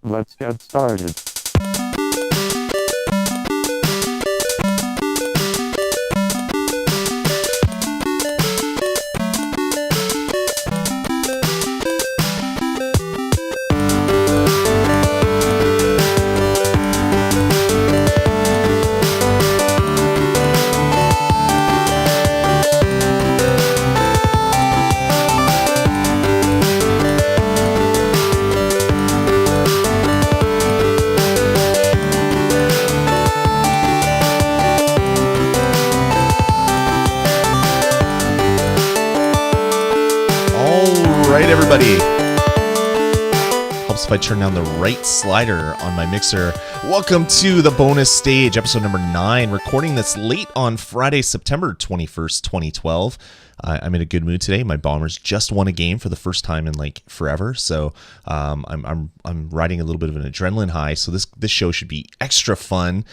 Let's get started. Everybody, helps if I turn down the right slider on my mixer. Welcome to the bonus stage, episode number 9, recording this late on Friday, September 21st, 2012. I'm in a good mood today. My Bombers just won a game for the first time in like forever, so I'm riding a little bit of an adrenaline high. So this show should be extra fun.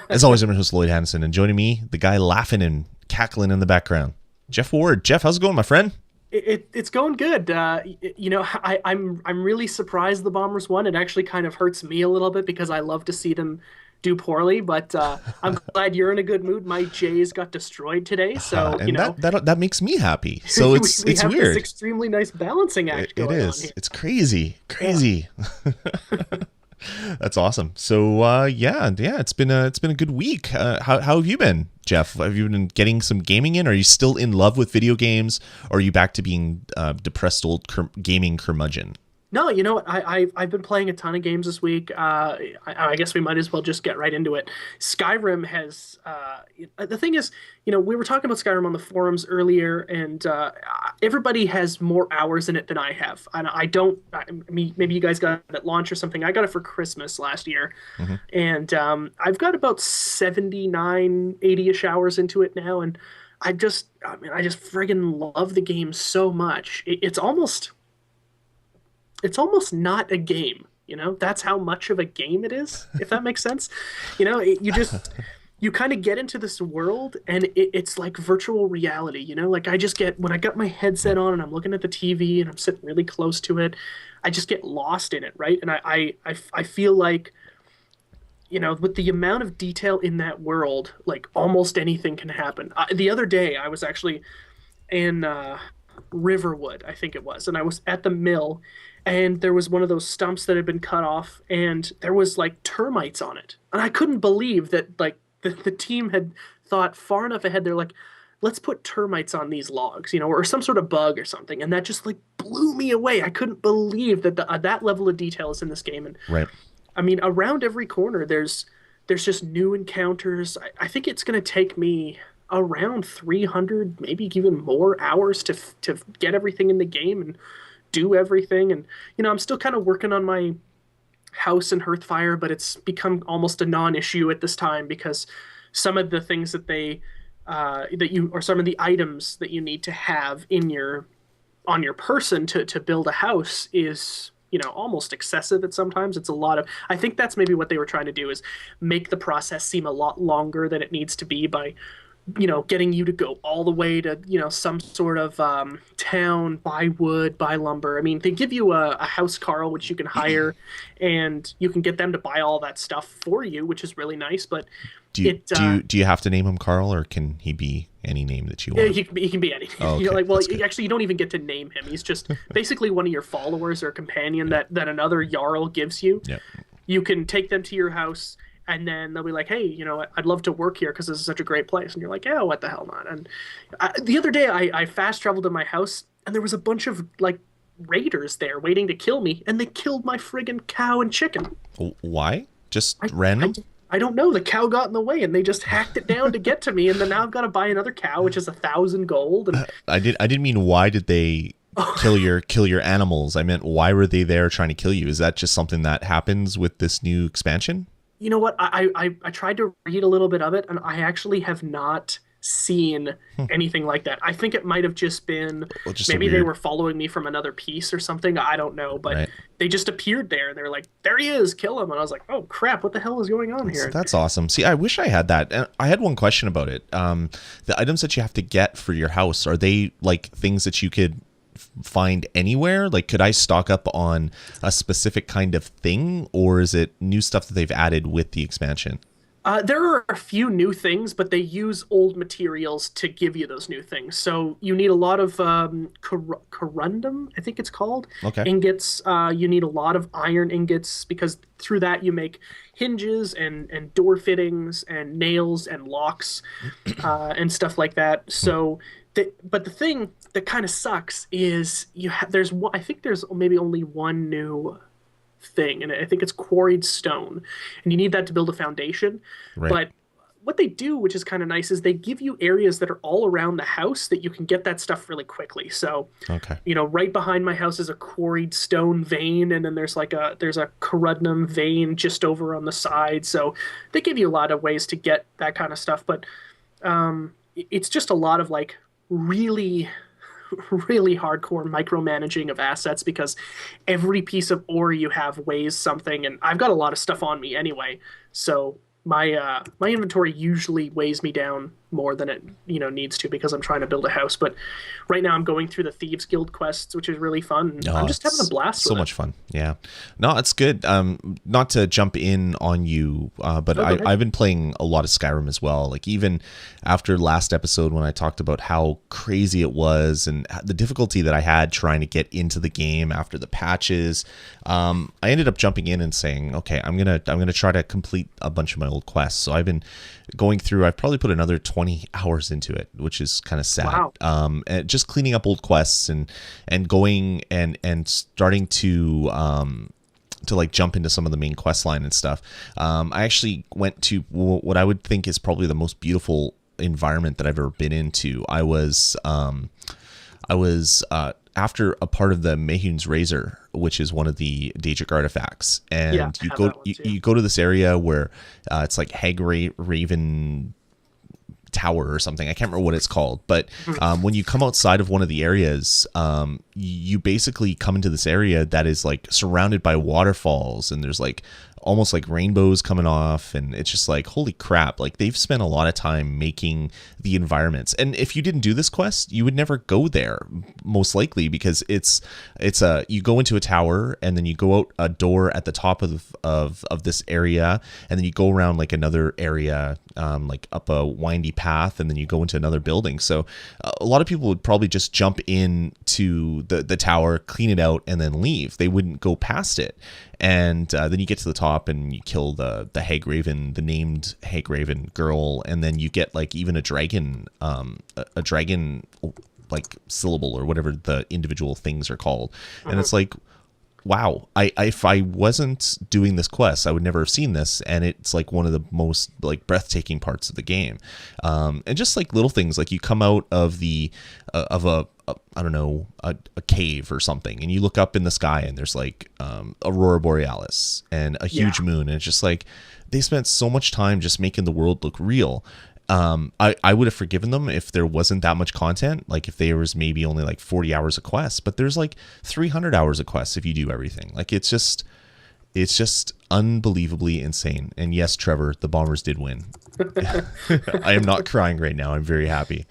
As always, I'm your host Lloyd Hanson, and joining me, the guy laughing and cackling in the background, Jeff Ward. Jeff, how's it going, my friend? It's going good. I'm really surprised the Bombers won. It actually kind of hurts me a little bit because I love to see them do poorly. But I'm glad you're in a good mood. My Jays got destroyed today, so that makes me happy. So it's we have weird. This extremely nice balancing act going on here. It's crazy. Yeah. That's awesome. So it's been a good week. How have you been, Jeff? Have you been getting some gaming in? Are you still in love with video games, or are you back to being depressed old gaming curmudgeon? No, you know what? I've been playing a ton of games this week. I guess we might as well just get right into it. Skyrim has the thing is, we were talking about Skyrim on the forums earlier, and everybody has more hours in it than I have. And I don't. Maybe you guys got it at launch or something. I got it for Christmas last year, and I've got about 79, 80-ish hours into it now, and I just friggin' love the game so much. It's almost not a game, that's how much of a game it is, if that makes sense. You kind of get into this world and it's like virtual reality, like when I got my headset on and I'm looking at the TV and I'm sitting really close to it, I just get lost in it. Right. And I feel like, with the amount of detail in that world, like almost anything can happen. The other day I was actually in Riverwood, I think it was, and I was at the mill, and there was one of those stumps that had been cut off, and there was like termites on it, and I couldn't believe that like the team had thought far enough ahead. They're like, let's put termites on these logs, or some sort of bug or something, and that just like blew me away. I couldn't believe that that level of detail is in this game. And right, I mean, around every corner there's just new encounters. I think it's going to take me around 300, maybe even more hours to get everything in the game and do everything. And I'm still kind of working on my house and Hearthfire, but it's become almost a non-issue at this time because some of the things that some of the items that you need to have on your person to build a house is almost excessive at sometimes. It's a lot of, I think that's maybe what they were trying to do, is make the process seem a lot longer than it needs to be by getting you to go all the way to, some sort of town, buy wood, buy lumber. I mean, they give you a house Carl, which you can hire, and you can get them to buy all that stuff for you, which is really nice. But do you have to name him Carl, or can he be any name that you want? He can be anything. Oh, okay. Actually, you don't even get to name him. He's just basically one of your followers or companion that another Jarl gives you. Yeah. You can take them to your house, and then they'll be like, hey, I'd love to work here because this is such a great place. And you're like, yeah, what the hell not? And the other day I fast traveled to my house, and there was a bunch of like raiders there waiting to kill me, and they killed my friggin' cow and chicken. Why? Just random? I don't know. The cow got in the way, and they just hacked it down to get to me. And then now I've got to buy another cow, which is 1,000 gold. And I didn't mean why did they kill your animals? I meant why were they there trying to kill you? Is that just something that happens with this new expansion? You know what? I tried to read a little bit of it, and I actually have not seen anything like that. I think it might have just been maybe they were following me from another piece or something. I don't know, but they just appeared there, and they're like, there he is, kill him. And I was like, oh crap, what the hell is going on here? That's awesome. See, I wish I had that. And I had one question about it. The items that you have to get for your house, are they like things that you could find anywhere? Like, could I stock up on a specific kind of thing, or is it new stuff that they've added with the expansion? There are a few new things, but they use old materials to give you those new things. So you need a lot of corundum, I think it's called, Okay. ingots. You need a lot of iron ingots because through that you make hinges and door fittings and nails and locks and stuff like that. So, but the thing that kind of sucks is there's one, I think there's maybe only one new thing, and I think it's quarried stone, and you need that to build a foundation. Right. But what they do, which is kind of nice, is they give you areas that are all around the house that you can get that stuff really quickly. So, Okay. right behind my house is a quarried stone vein, and then there's a corundum vein just over on the side. So they give you a lot of ways to get that kind of stuff, but it's just a lot of like really really hardcore micromanaging of assets because every piece of ore you have weighs something, and I've got a lot of stuff on me anyway, so my inventory usually weighs me down more than it needs to because I'm trying to build a house. But right now I'm going through the Thieves Guild quests, which is really fun. No, I'm just having a blast so with much fun. Yeah. No, it's good. Not to jump in on you, but No, go ahead. I've been playing a lot of Skyrim as well. Like, even after last episode when I talked about how crazy it was and the difficulty that I had trying to get into the game after the patches, I ended up jumping in and saying, okay, I'm gonna try to complete a bunch of my old quests. So I've been going through. I've probably put another 20 hours into it, which is kind of sad. Wow. And just cleaning up old quests and going and starting to like jump into some of the main quest line and stuff. I actually went to what I would think is probably the most beautiful environment that I've ever been into. I was after a part of the Mehun's Razor, which is one of the Daedric artifacts, and Yeah, I you have go that one too. you go to this area where it's like Raven Tower or something. I can't remember what it's called, but when you come outside of one of the areas, you basically come into this area that is like surrounded by waterfalls, and there's like almost like rainbows coming off, and it's just like, holy crap, like they've spent a lot of time making the environments. And if you didn't do this quest, you would never go there, most likely, because it's a, you go into a tower and then you go out a door at the top of this area, and then you go around like another area, like up a windy path, and then you go into another building. So a lot of people would probably just jump into the tower, clean it out, and then leave. They wouldn't go past it. And then you get to the top and you kill the Hagraven, the named Hagraven girl, and then you get like even a dragon like syllable or whatever the individual things are called. And it's like, wow, if I wasn't doing this quest, I would never have seen this. And it's like one of the most like breathtaking parts of the game. And just like little things, like you come out of I don't know, a cave or something, and you look up in the sky and there's like Aurora Borealis and a huge moon. And it's just like, they spent so much time just making the world look real. I would have forgiven them if there wasn't that much content, like if there was maybe only like 40 hours of quests, but there's like 300 hours of quests if you do everything. Like, it's just unbelievably insane. And yes, Trevor, the Bombers did win. I am not crying right now. I'm very happy.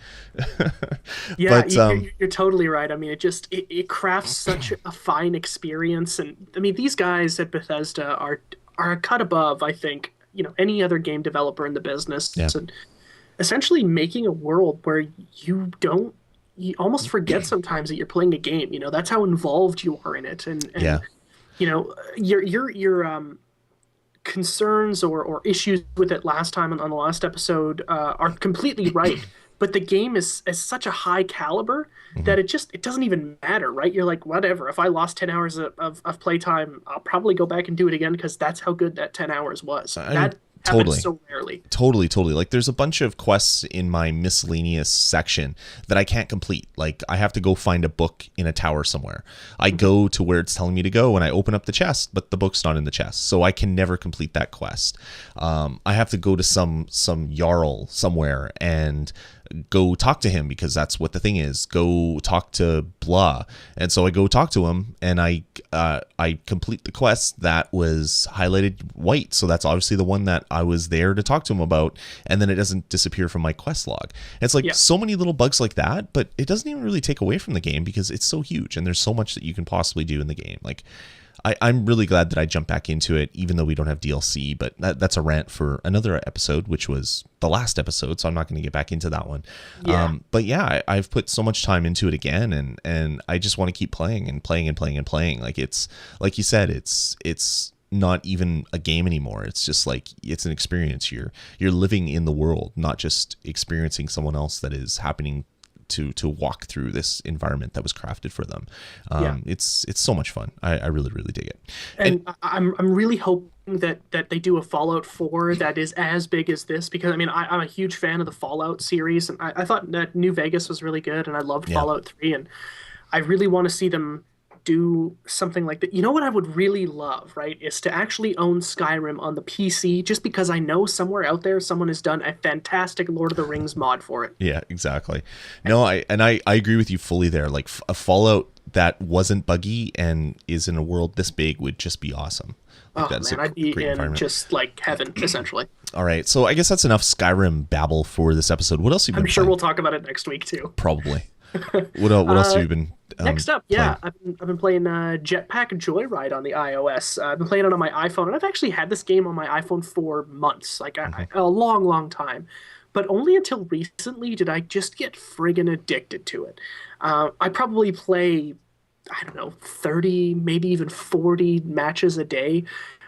Yeah, But you're totally right. I mean, it crafts such a fine experience, and I mean, these guys at Bethesda are a cut above, I think, any other game developer in the business. Yeah. And essentially making a world where you almost forget sometimes that you're playing a game. That's how involved you are in it, and yeah, your concerns or issues with it last time on the last episode are completely right. But the game is such a high caliber that it doesn't even matter, right? You're like, whatever. If I lost 10 hours of playtime, I'll probably go back and do it again because that's how good that 10 hours was. That totally. happens so rarely. Totally. Like, there's a bunch of quests in my miscellaneous section that I can't complete. Like, I have to go find a book in a tower somewhere. I go to where it's telling me to go, and I open up the chest, but the book's not in the chest, so I can never complete that quest. I have to go to some Jarl somewhere and go talk to him, because that's what the thing is. Go talk to blah. And so I go talk to him, and I complete the quest that was highlighted white. So that's obviously the one that I was there to talk to him about, and then it doesn't disappear from my quest log. It's like Yeah. so many little bugs like that, but it doesn't even really take away from the game because it's so huge and there's so much that you can possibly do in the game. Like I'm really glad that I jumped back into it, even though we don't have DLC, but that's a rant for another episode, which was the last episode, so I'm not going to get back into that one. Yeah. But yeah, I've put so much time into it again, and I just want to keep playing and playing and playing and playing. Like it's, like you said, it's not even a game anymore. It's just like, it's an experience. You're living in the world, not just experiencing someone else that is happening to walk through this environment that was crafted for them. It's so much fun. I really, really dig it. And I'm really hoping that they do a Fallout 4 that is as big as this, because I mean I'm a huge fan of the Fallout series, and I thought that New Vegas was really good, and I loved Yeah. Fallout 3, and I really want to see them do something like that. You know what I would really love, right, is to actually own Skyrim on the PC, just because I know somewhere out there someone has done a fantastic Lord of the Rings mod for it. Yeah, exactly. No, I agree with you fully there. Like a Fallout that wasn't buggy and is in a world this big would just be awesome. Like, Oh that's man, a I'd be great in environment. just like heaven, essentially. All right, so I guess that's enough Skyrim babble for this episode. What else have you I'm been sure playing? we'll talk about it next week too. Probably. What else have you been Next up, yeah, playing? I've been playing Jetpack Joyride on the iOS. I've been playing it on my iPhone, and I've actually had this game on my iPhone for months, like a long, long time. But only until recently did I just get friggin' addicted to it. I probably play, I don't know, 30, maybe even 40 matches a day.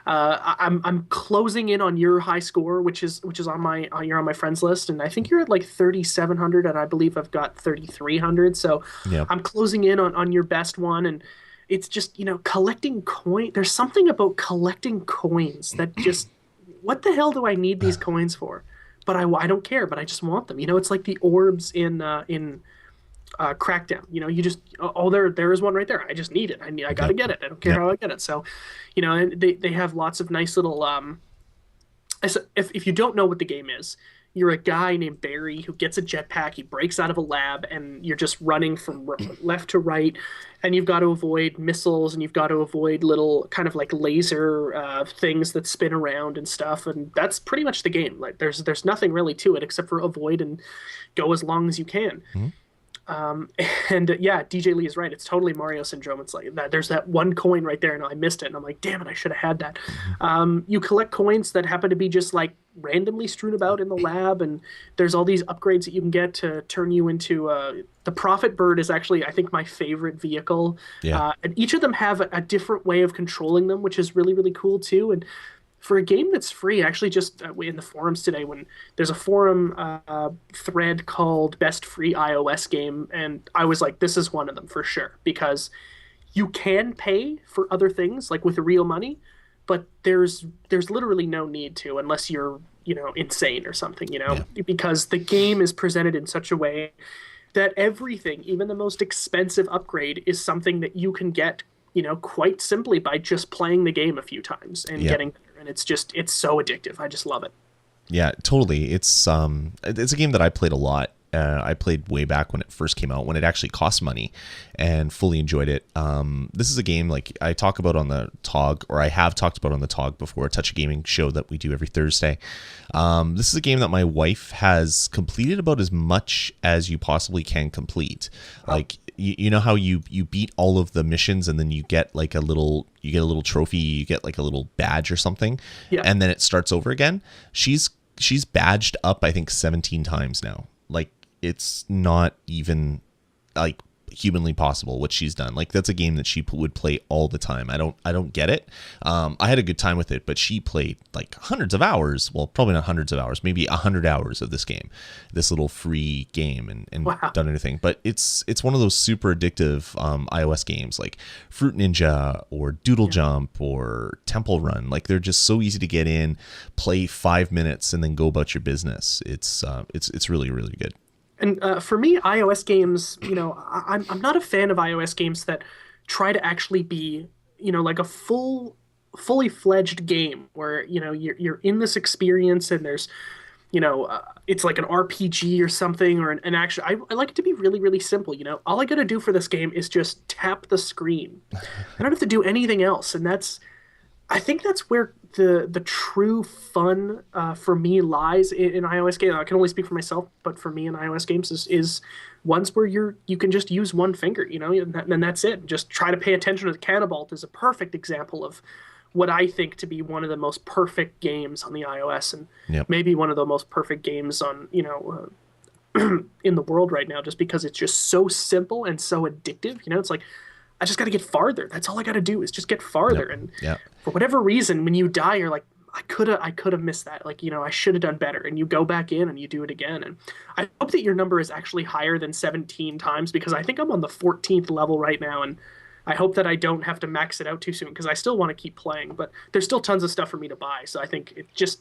I'm closing in on your high score, which is on my you're on my friends list, and I think you're at like 3,700, and I believe I've got 3,300. So Yeah. I'm closing in on your best one, and it's just, collecting coin. There's something about collecting coins that just, what the hell do I need these coins for? But I don't care, but I just want them. It's like the orbs in Crackdown. You just, oh, there is one right there. I just need it. I gotta get it. I don't care Yep. how I get it. So, and they have lots of nice little if you don't know what the game is, you're a guy named Barry who gets a jetpack. He breaks out of a lab, and you're just running from left to right, and you've got to avoid missiles, and you've got to avoid little kind of like laser things that spin around and stuff. And that's pretty much the game. Like there's nothing really to it except for avoid and go as long as you can. And yeah, DJ Lee is right. It's totally Mario syndrome. It's like that. There's that one coin right there, and I missed it. And I'm like, damn it, I should have had that. You collect coins that happen to be just like randomly strewn about in the lab, and there's all these upgrades that you can get to turn you into the Prophet Bird is actually, I think, my favorite vehicle. Yeah. And each of them have a different way of controlling them, which is really, really cool too. And for a game that's free, actually, just in the forums today, when there's a forum thread called Best Free iOS Game, and I was like, this is one of them for sure, because you can pay for other things like with real money, but there's literally no need to, unless you're insane or something, because the game is presented in such a way that everything, even the most expensive upgrade, is something that you can get quite simply by just playing the game a few times and Yeah. getting better. And it's so addictive. I just love it. Yeah, totally. It's a game that I played a lot. I played way back when it first came out, when it actually cost money, and fully enjoyed it. This is a game like I talk about on the TOG, or I have talked about on the TOG before, Touch a Gaming show that we do every Thursday. This is a game that my wife has completed about as much as you possibly can complete. Like you know how you beat all of the missions, and then you get like a little trophy, you get like a little badge or something, Yeah. and then it starts over again. She's badged up, I think, 17 times now. Like, it's not even like humanly possible what she's done. Like, that's a game that she would play all the time. I don't get it. I had a good time with it, but she played like hundreds of hours. Well, probably not hundreds of hours, maybe 100 hours of this game, this little free game, and Wow. done anything. But it's one of those super addictive iOS games like Fruit Ninja or Doodle Jump or Temple Run. Like, they're just so easy to get in, play 5 minutes, and then go about your business. It's really, really good. And for me, iOS games, I'm not a fan of iOS games that try to actually be, like a fully fledged game where, you're in this experience, and there's, it's like an RPG or something, or an action. I like it to be really, really simple. All I got to do for this game is just tap the screen. I don't have to do anything else. And I think that's where the true fun for me lies in iOS games. I can only speak for myself, but for me in iOS games is ones where you can just use one finger, and that's it. Just try to pay attention to the Canabalt is a perfect example of what I think to be one of the most perfect games on the iOS, and Yep. maybe one of the most perfect games on in the world right now, just because it's just so simple and so addictive. It's like I just got to get farther. That's all I got to do is just get farther. Yep. And Yep. for whatever reason, when you die, you're like, I could have missed that. Like, I should have done better. And you go back in and you do it again. And I hope that your number is actually higher than 17 times, because I think I'm on the 14th level right now. And I hope that I don't have to max it out too soon, because I still want to keep playing, but there's still tons of stuff for me to buy. So I think it just,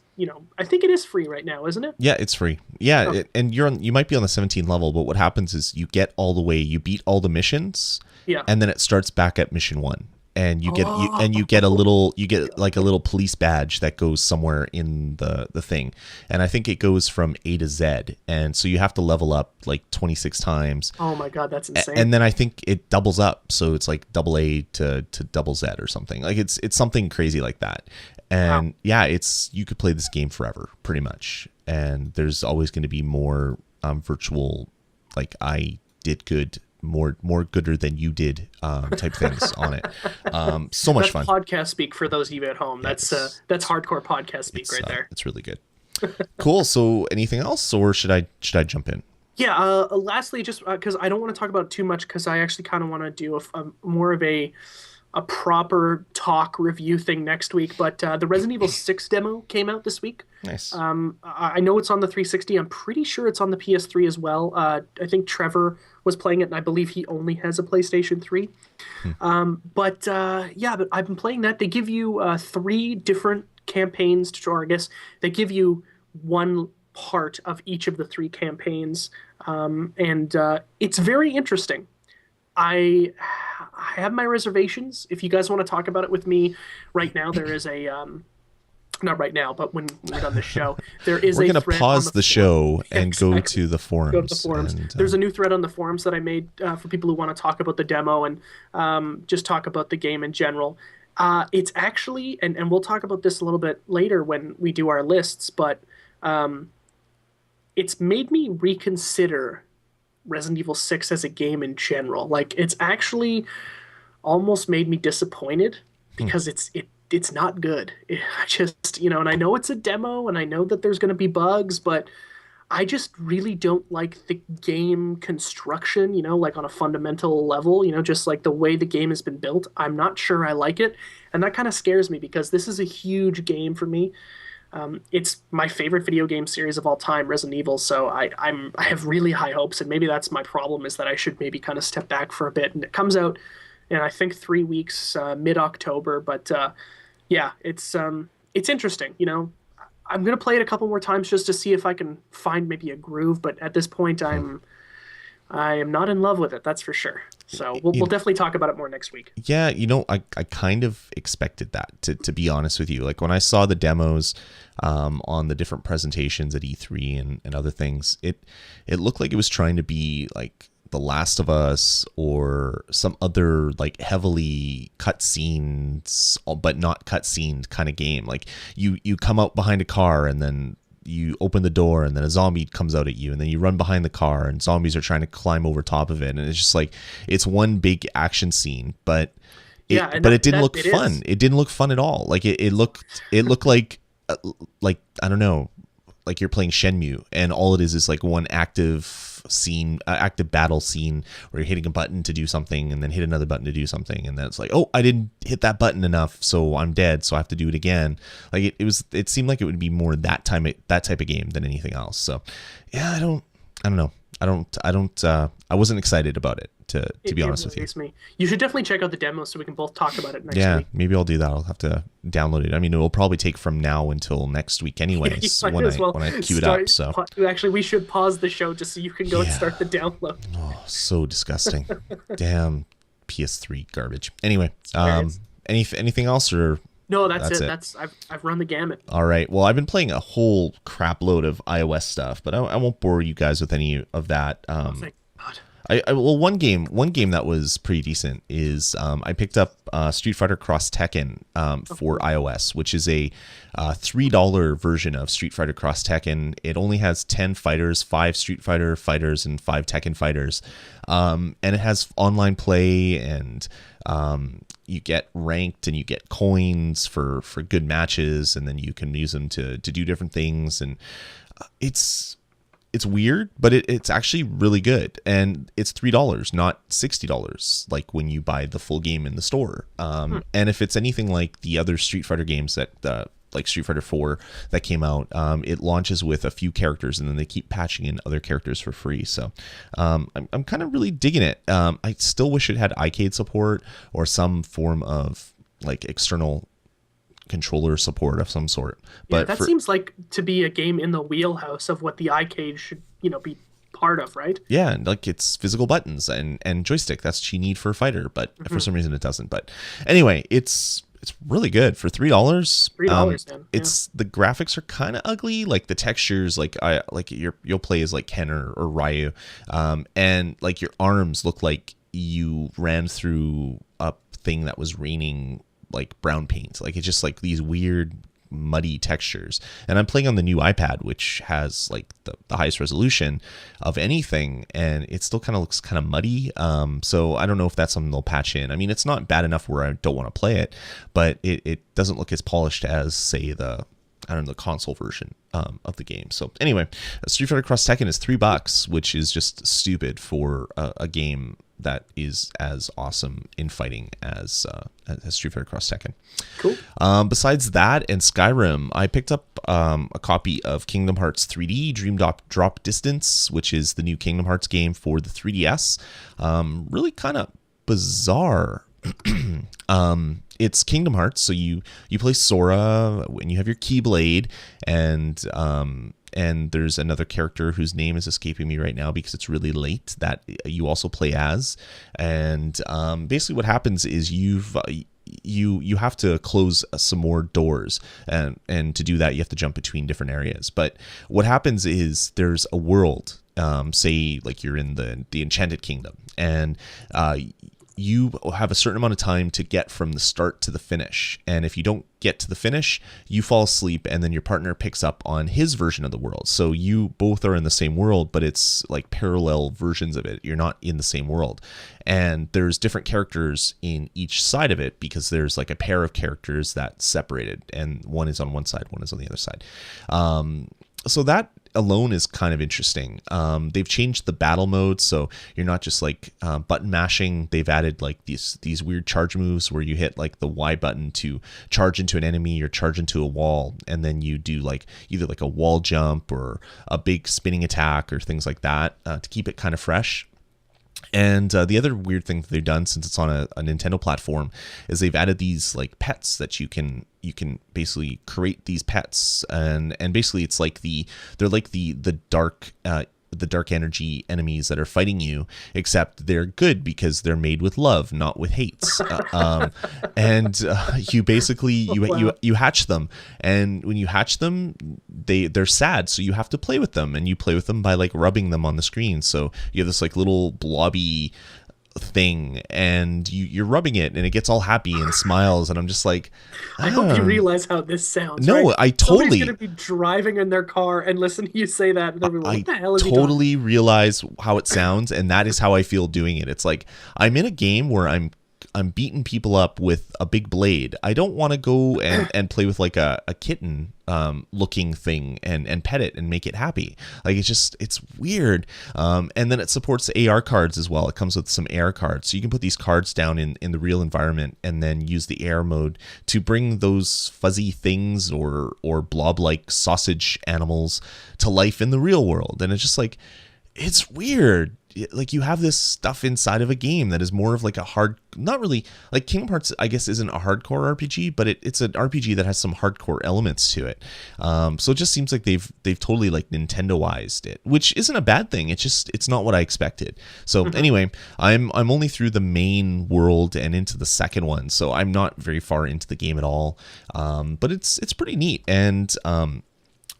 I think it is free right now, isn't it? Yeah, it's free. Yeah, Oh. and you might be on the 17th level, but what happens is you get all the way, you beat all the missions, Yeah. and then it starts back at mission 1. And you get a little police badge that goes somewhere in the thing. And I think it goes from A to Z. And so you have to level up like 26 times. Oh my God, that's insane. And then I think it doubles up, so it's like double A to double Z or something. Like it's something crazy like that. And Wow. yeah, you could play this game forever, pretty much. And there's always going to be more virtual, like I did good, more gooder than you did type things on it. So much That's fun. podcast speak for those of you at home. That's hardcore podcast speak right there. It's really good. Cool. So anything else, or should I jump in? Yeah. Lastly, just because I don't want to talk about it too much, because I actually kind of want to do a more of a proper talk review thing next week. But the Resident Evil 6 demo came out this week. Nice. I know it's on the 360. I'm pretty sure it's on the PS3 as well. I think Trevor was playing it, and I believe he only has a PlayStation 3. But I've been playing that. They give you 3 different campaigns or I guess they give you one part of each of the 3 campaigns, and it's very interesting. I have my reservations. If you guys want to talk about it with me right now, there is a not right now, but when we're done the show, there is We're a going to thread pause on the show and Exactly. go to the forums. Go to the forums. And, There's a new thread on the forums that I made for people who want to talk about the demo and just talk about the game in general. It's actually, and we'll talk about this a little bit later when we do our lists, but it's made me reconsider Resident Evil 6 as a game in general. Like, it's actually almost made me disappointed because it's not good. I just, and I know it's a demo and I know that there's going to be bugs, but I just really don't like the game construction, like on a fundamental level, just like the way the game has been built. I'm not sure I like it. And that kind of scares me because this is a huge game for me. It's my favorite video game series of all time, Resident Evil. So I have really high hopes, and maybe that's my problem, is that I should maybe kind of step back for a bit. And it comes out in I think 3 weeks, mid-October. But it's interesting. I'm gonna play it a couple more times just to see if I can find maybe a groove. But at this point, I am not in love with it. That's for sure. So we'll definitely talk about it more next week. Yeah, I kind of expected that, to be honest with you. Like when I saw the demos on the different presentations at E3 and other things, it looked like it was trying to be like The Last of Us or some other like heavily cutscenes but not cutscened kind of game. Like you come out behind a car and then you open the door and then a zombie comes out at you and then you run behind the car and zombies are trying to climb over top of it, and it's just like it's one big action scene, but it didn't look fun. It didn't look fun at all. Like it looked like I don't know, like you're playing Shenmue and all it is like one active battle scene where you're hitting a button to do something and then hit another button to do something, and then it's like, oh, I didn't hit that button enough, so I'm dead, so I have to do it again. Like it seemed like it would be more that type of game than anything else. So yeah, I don't know. I wasn't excited about it, to be honest with you. Me. You should definitely check out the demo so we can both talk about it next week. Maybe I'll do that. I'll have to download it. I mean, it will probably take from now until next week anyways when I queue it up. So actually, we should pause the show just so you can go and start the download. Oh, so disgusting. Damn PS3 garbage. Anyway, anything else or? No, that's it. I've run the gamut. All right. Well, I've been playing a whole crap load of iOS stuff, but I won't bore you guys with any of that. Thank God. Well, one game that was pretty decent is I picked up Street Fighter Cross Tekken for iOS, which is a $3 version of Street Fighter Cross Tekken. It only has 10 fighters, 5 Street Fighter fighters, and 5 Tekken fighters, and it has online play, and you get ranked and you get coins for good matches, and then you can use them to do different things, and it's weird, but it's actually really good, and it's $3, not $60, like when you buy the full game in the store. And if it's anything like the other Street Fighter games that like Street Fighter 4 that came out, it launches with a few characters, and then they keep patching in other characters for free. So I'm kind of really digging it. I still wish it had iCade support or some form of like external controller support of some sort. Yeah, But that seems like to be a game in the wheelhouse of what the iCade should, be part of, right? yeah, and like it's physical buttons and joystick. That's what you need for a fighter, but for some reason it doesn't. But anyway, it's really good for $3. $3, man. It's the graphics are kind of ugly, like the textures, like you'll play as like Ken or Ryu, and like your arms look like you ran through a thing that was raining like brown paint. Like it's just like these weird muddy textures, and I'm playing on the new iPad, which has like the highest resolution of anything, and it still kind of looks kind of muddy. So I don't know if that's something they'll patch in. I mean, it's not bad enough where I don't want to play it, but it doesn't look as polished as say the console version of the game. So anyway, Street Fighter Cross Tekken is $3, which is just stupid for a game that is as awesome in fighting as Street Fighter Cross Tekken. Cool. Besides that and Skyrim, I picked up a copy of Kingdom Hearts 3D Dream Drop Distance, which is the new Kingdom Hearts game for the 3DS. Really kind of bizarre. It's Kingdom Hearts, so you play Sora when you have your Keyblade, and there's another character whose name is escaping me right now because it's really late that you also play as. And basically what happens is you have to close some more doors, and to do that you have to jump between different areas. But what happens is there's a world, say like you're in the Enchanted Kingdom, and you have a certain amount of time to get from the start to the finish. And if you don't get to the finish, you fall asleep, and then your partner picks up on his version of the world. So you both are in the same world, but it's like parallel versions of it. You're not in the same world. And there's different characters in each side of it, because there's like a pair of characters that separated, and one is on one side, one is on the other side. So that alone is kind of interesting. They've changed the battle mode, so you're not just like button mashing. They've added like these weird charge moves where you hit like the Y button to charge into an enemy or charge into a wall, and then you do like either like a wall jump or a big spinning attack or things like that to keep it kind of fresh. And the other weird thing that they've done, since it's on a Nintendo platform, is they've added these like pets that you can basically create these pets, and basically it's like they're like the dark energy enemies that are fighting you, except they're good because they're made with love, not with hates. You basically you hatch them, and when you hatch them, they're sad, so you have to play with them, and you play with them by like rubbing them on the screen. So you have this like little blobby thing, and you're rubbing it, and it gets all happy and smiles, and I'm just like, I hope you realize how this sounds. No, right? I totally. Somebody's gonna be driving in their car and listen to you say that, and they'll be like, "What the hell is he doing?" Totally realize how it sounds, and that is how I feel doing it. It's like I'm in a game where I'm beating people up with a big blade. I don't want to go and play with like a kitten looking thing and pet it and make it happy. Like it's weird. And then it supports AR cards as well. It comes with some AR cards, so you can put these cards down in the real environment and then use the AR mode to bring those fuzzy things or blob like sausage animals to life in the real world. And it's just like, it's weird. Like you have this stuff inside of a game that is more of like not really like Kingdom Hearts, I guess, isn't a hardcore RPG, but it's an RPG that has some hardcore elements to it. So it just seems like they've totally like Nintendoized it, which isn't a bad thing. It's not what I expected. So anyway, I'm only through the main world and into the second one, so I'm not very far into the game at all. But it's pretty neat. And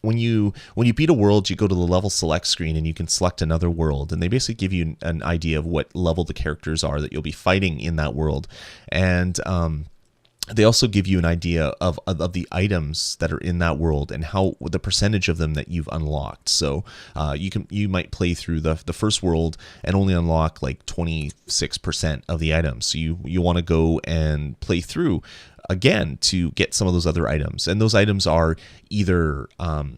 when you beat a world, you go to the level select screen and you can select another world, and they basically give you an idea of what level the characters are that you'll be fighting in that world, and they also give you an idea of the items that are in that world and how the percentage of them that you've unlocked. So you might play through the first world and only unlock like 26% of the items. So you want to go and play through again to get some of those other items, and those items are either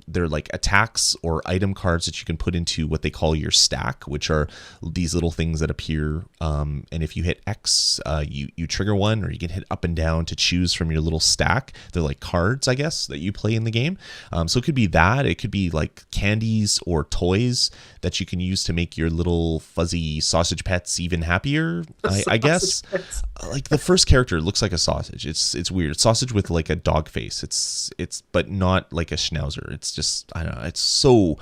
they're like attacks or item cards that you can put into what they call your stack, which are these little things that appear, and if you hit X, you trigger one, or you can hit up and down to choose from your little stack. They're like cards, I guess, that you play in the game. So it could be that, it could be like candies or toys that you can use to make your little fuzzy sausage pets even happier. I guess like the first character looks like a sausage. It's weird. It's sausage with like a dog face. It's but not like a schnauzer. It's just, I don't know. It's so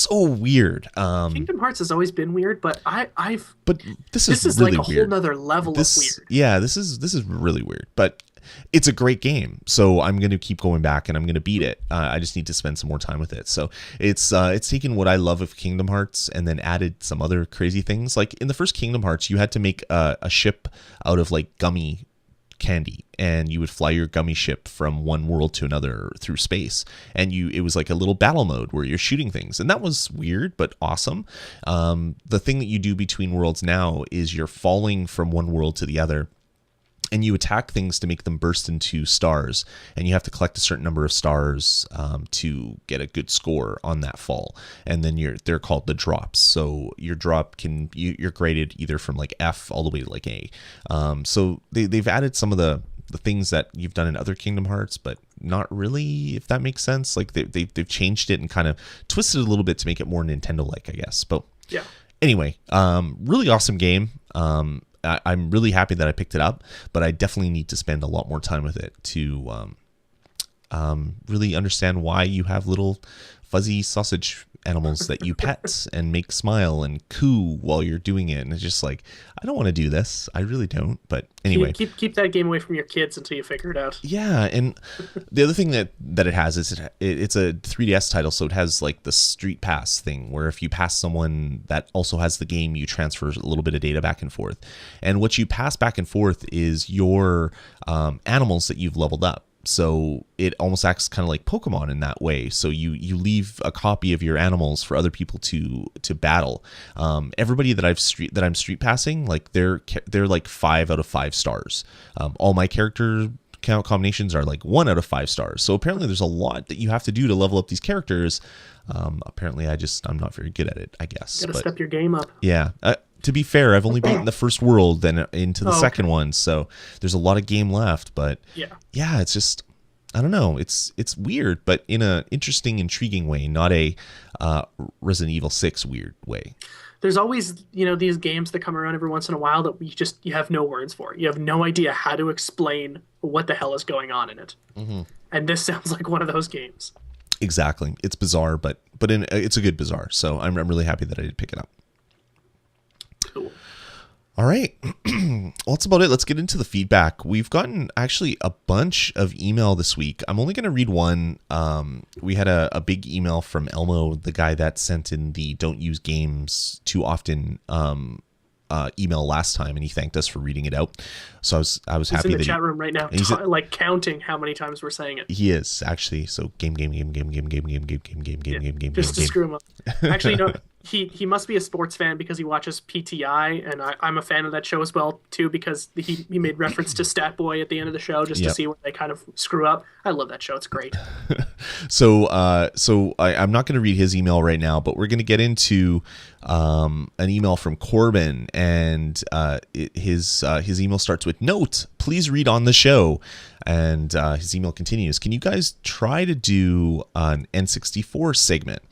weird. Kingdom Hearts has always been weird, but but this is like really a whole weird. nother level of weird. Yeah, this is really weird. But it's a great game, so I'm going to keep going back and I'm going to beat it. I just need to spend some more time with it. So it's taken what I love of Kingdom Hearts and then added some other crazy things. Like in the first Kingdom Hearts, you had to make a ship out of like gummy candy, and you would fly your gummy ship from one world to another through space, and it was like a little battle mode where you're shooting things, and that was weird but awesome. The thing that you do between worlds now is you're falling from one world to the other, and you attack things to make them burst into stars, and you have to collect a certain number of stars to get a good score on that fall, and then they're called the drops. So your drop you're graded either from like F all the way to like A. So they've added some of the things that you've done in other Kingdom Hearts, but not really, if that makes sense. Like they've changed it and kind of twisted it a little bit to make it more Nintendo-like, I guess. But yeah. Anyway, really awesome game. I'm really happy that I picked it up, but I definitely need to spend a lot more time with it to really understand why you have little fuzzy sausage animals that you pet and make smile and coo while you're doing it. And it's just like, I don't want to do this. I really don't. But anyway, keep that game away from your kids until you figure it out. Yeah, and the other thing that it has is it's a 3DS title, so it has like the Street Pass thing, where if you pass someone that also has the game, you transfer a little bit of data back and forth. And what you pass back and forth is your animals that you've leveled up. So it almost acts kind of like Pokemon in that way. So you leave a copy of your animals for other people to battle. Everybody that I'm street passing, like they're like 5 out of 5 stars. All my character count combinations are like 1 out of 5 stars. So apparently there's a lot that you have to do to level up these characters. Apparently I'm not very good at it, I guess. Gotta step your game up. Yeah. To be fair, I've only beaten the first world, then into the second one, so there's a lot of game left. But yeah, it's just, I don't know, it's weird, but in a interesting, intriguing way, not a Resident Evil 6 weird way. There's always, these games that come around every once in a while that you have no words for. You have no idea how to explain what the hell is going on in it. Mm-hmm. And this sounds like one of those games. Exactly. It's bizarre, but it's a good bizarre. So I'm really happy that I did pick it up. Cool. All right. Well, that's about it. Let's get into the feedback. We've gotten actually a bunch of email this week. I'm only going to read one. We had a big email from Elmo, the guy that sent in the "Don't use games too often" email last time, and he thanked us for reading it out. So I was happy in the that chat room right now, like counting how many times we're saying it. He is actually. So game. Just to screw him up. Actually, no. He must be a sports fan because he watches PTI, and I'm a fan of that show as well too, because he made reference to Stat Boy at the end of the show just to see where they kind of screw up. I love that show; it's great. So I'm not going to read his email right now, but we're going to get into an email from Corbin, and his email starts with, "Note: please read on the show." And his email continues, "Can you guys try to do an N64 segment?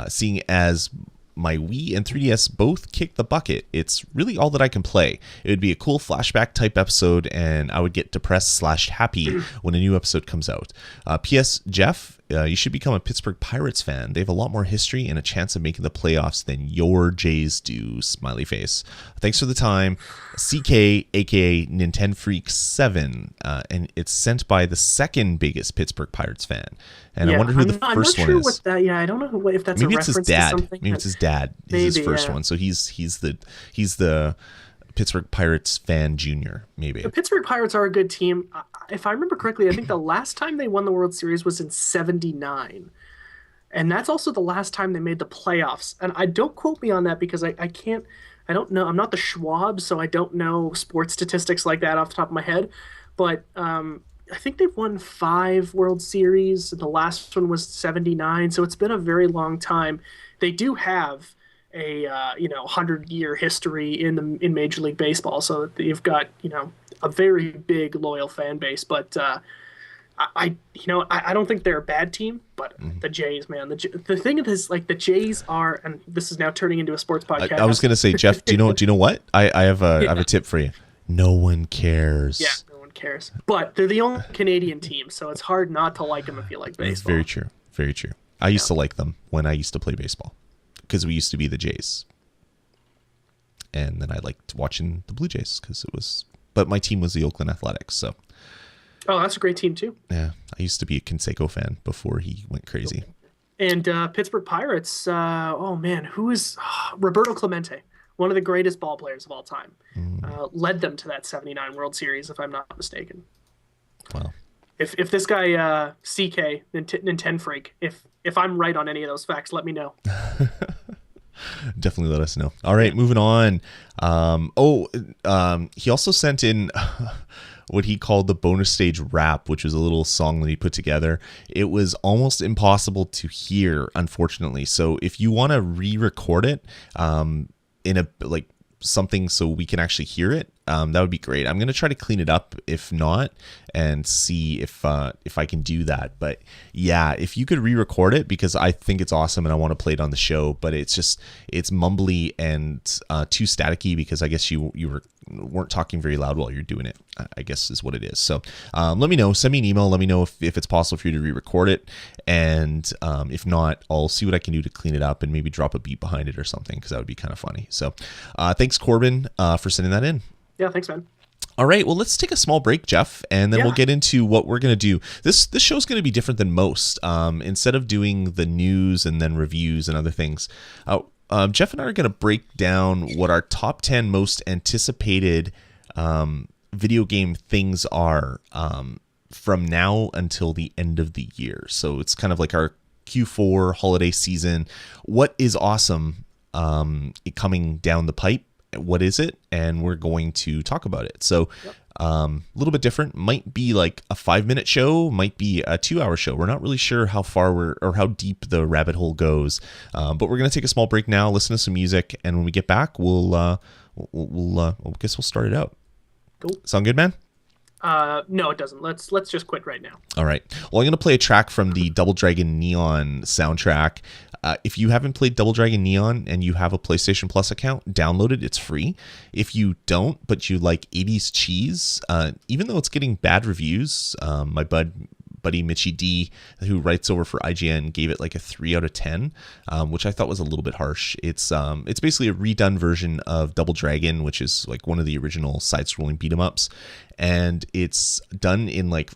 Seeing as my Wii and 3DS both kick the bucket, it's really all that I can play. It would be a cool flashback type episode, and I would get depressed / happy when a new episode comes out. P.S. Jeff, You should become a Pittsburgh Pirates fan. They have a lot more history and a chance of making the playoffs than your Jays do. Smiley face. Thanks for the time, CK, aka Nintendo Freak 7, and it's sent by the second biggest Pittsburgh Pirates fan. And I wonder who the first one is. Yeah, I don't know if that's maybe a it's reference his dad. to something. Maybe it's his dad. Maybe, Is his first one. So he's the Pittsburgh Pirates fan junior. Maybe the Pittsburgh Pirates are a good team. If I remember correctly, I think the last time they won the World Series was in '79. And that's also the last time they made the playoffs. And I don't quote me on that because I don't know. I'm not the Schwab, so I don't know sports statistics like that off the top of my head. But I think they've won 5 World Series. The last one was '79. So it's been a very long time. They do have a 100-year history in Major League Baseball, so you've got a very big loyal fan base. But I don't think they're a bad team, but the Jays, man, the thing is, like, the Jays are, and this is now turning into a sports podcast. I was gonna say, Jeff, do you know what? I have a tip for you. No one cares. Yeah, no one cares. But they're the only Canadian team, so it's hard not to like them if you like baseball. That's very true. Very true. I used to like them when I used to play baseball because we used to be the Jays, and then I liked watching the Blue Jays because it was. But my team was the Oakland Athletics, so. Oh, that's a great team too. Yeah, I used to be a Canseco fan before he went crazy. And Pittsburgh Pirates, oh man, who is Roberto Clemente, one of the greatest ball players of all time, led them to that '79 World Series, if I'm not mistaken. Wow. If this guy CK Nintendo Freak, if I'm right on any of those facts, let me know. Definitely let us know. All right, moving on. He also sent in what he called the bonus stage rap, which was a little song that he put together. It was almost impossible to hear, unfortunately. So if you want to re-record it in a something so we can actually hear it, that would be great. I'm going to try to clean it up if not, and see if I can do that. But yeah, if you could re-record it, because I think it's awesome and I want to play it on the show, but it's mumbly and too staticky because I guess you weren't talking very loud while you're doing it, I guess is what it is. So let me know, send me an email, let me know if it's possible for you to re-record it, and if not, I'll see what I can do to clean it up and maybe drop a beat behind it or something, because that would be kind of funny. So thanks, Corbin, for sending that in. Yeah, thanks, man. All right, well, let's take a small break, Jeff, and then we'll get into what we're going to do. This show's going to be different than most. Instead of doing the news and then reviews and other things, Jeff and I are going to break down what our top 10 most anticipated video game things are from now until the end of the year. So it's kind of like our Q4 holiday season. What is awesome coming down the pipe? What is it? And we're going to talk about it. So a little bit different. Might be like a 5-minute show, might be a 2-hour show. We're not really sure how far or how deep the rabbit hole goes. But we're going to take a small break now, listen to some music, and when we get back, I guess we'll start it out. Cool. Sound good, man? No, it doesn't. Let's just quit right now. All right. Well, I'm going to play a track from the Double Dragon Neon soundtrack. If you haven't played Double Dragon Neon and you have a PlayStation Plus account, download it. It's free. If you don't, but you like 80s cheese, even though it's getting bad reviews, my buddy Mitchie D, who writes over for IGN, gave it like a 3 out of 10, which I thought was a little bit harsh. It's basically a redone version of Double Dragon, which is like one of the original side-scrolling beat-em-ups, and it's done in like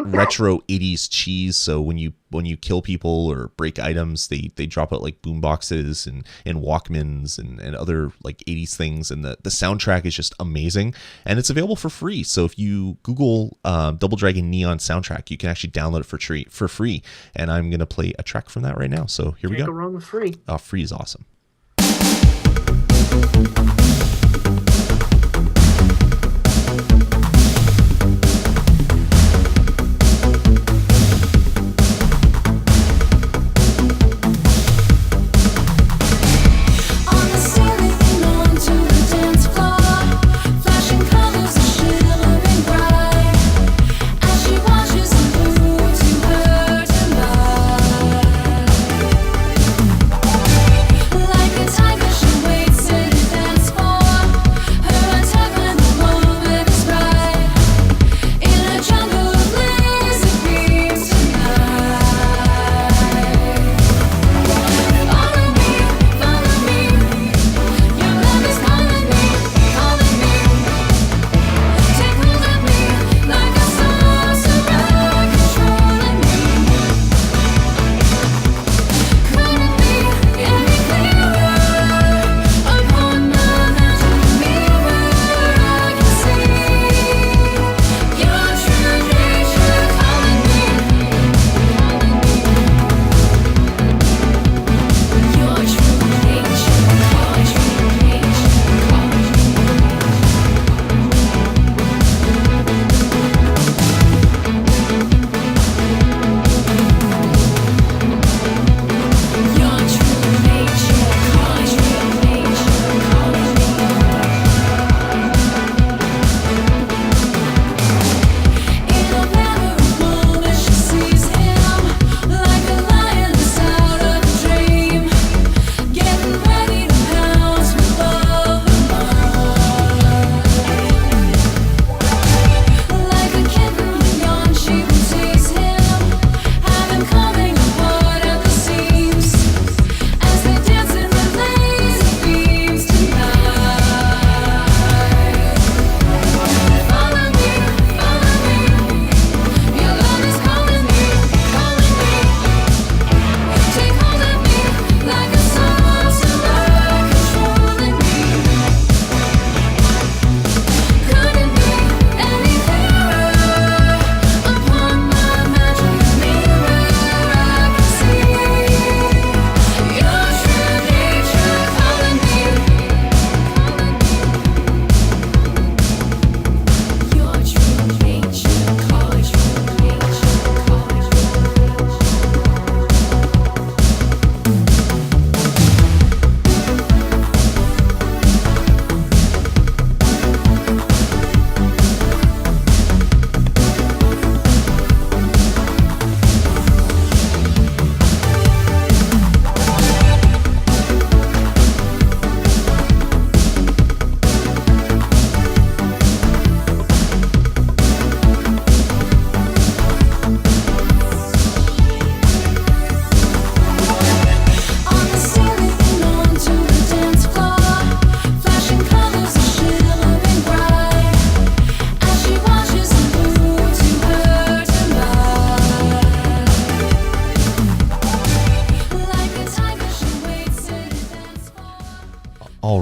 retro 80s cheese. So when you kill people or break items, they drop out like boom boxes and Walkmans and other like 80s things, and the soundtrack is just amazing, and it's available for free. So if you Google Double Dragon Neon soundtrack, you can actually download it for free, and I'm gonna play a track from that right now. So here we go. Can't go wrong with free. Free is awesome. Like a tiger, she waits in advance.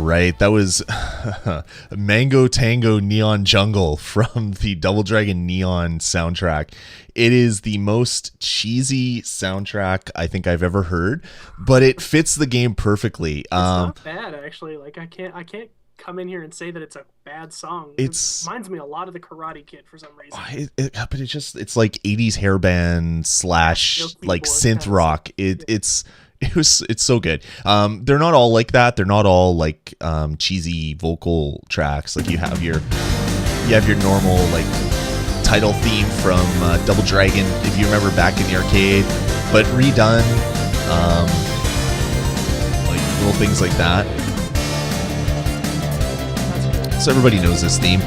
right. That was Mango Tango Neon Jungle from the Double Dragon Neon soundtrack. It is the most cheesy soundtrack I think I've ever heard, but it fits the game perfectly. It's not bad actually. Like I can't come in here and say that it's a bad song. It reminds me a lot of the Karate Kid for some reason. But it's like 80s hairband slash like synth rock. It's so good. They're not all like that. They're not all like cheesy vocal tracks. Like you have your normal like title theme from Double Dragon, if you remember back in the arcade, but redone. Like little things like that. So everybody knows this theme.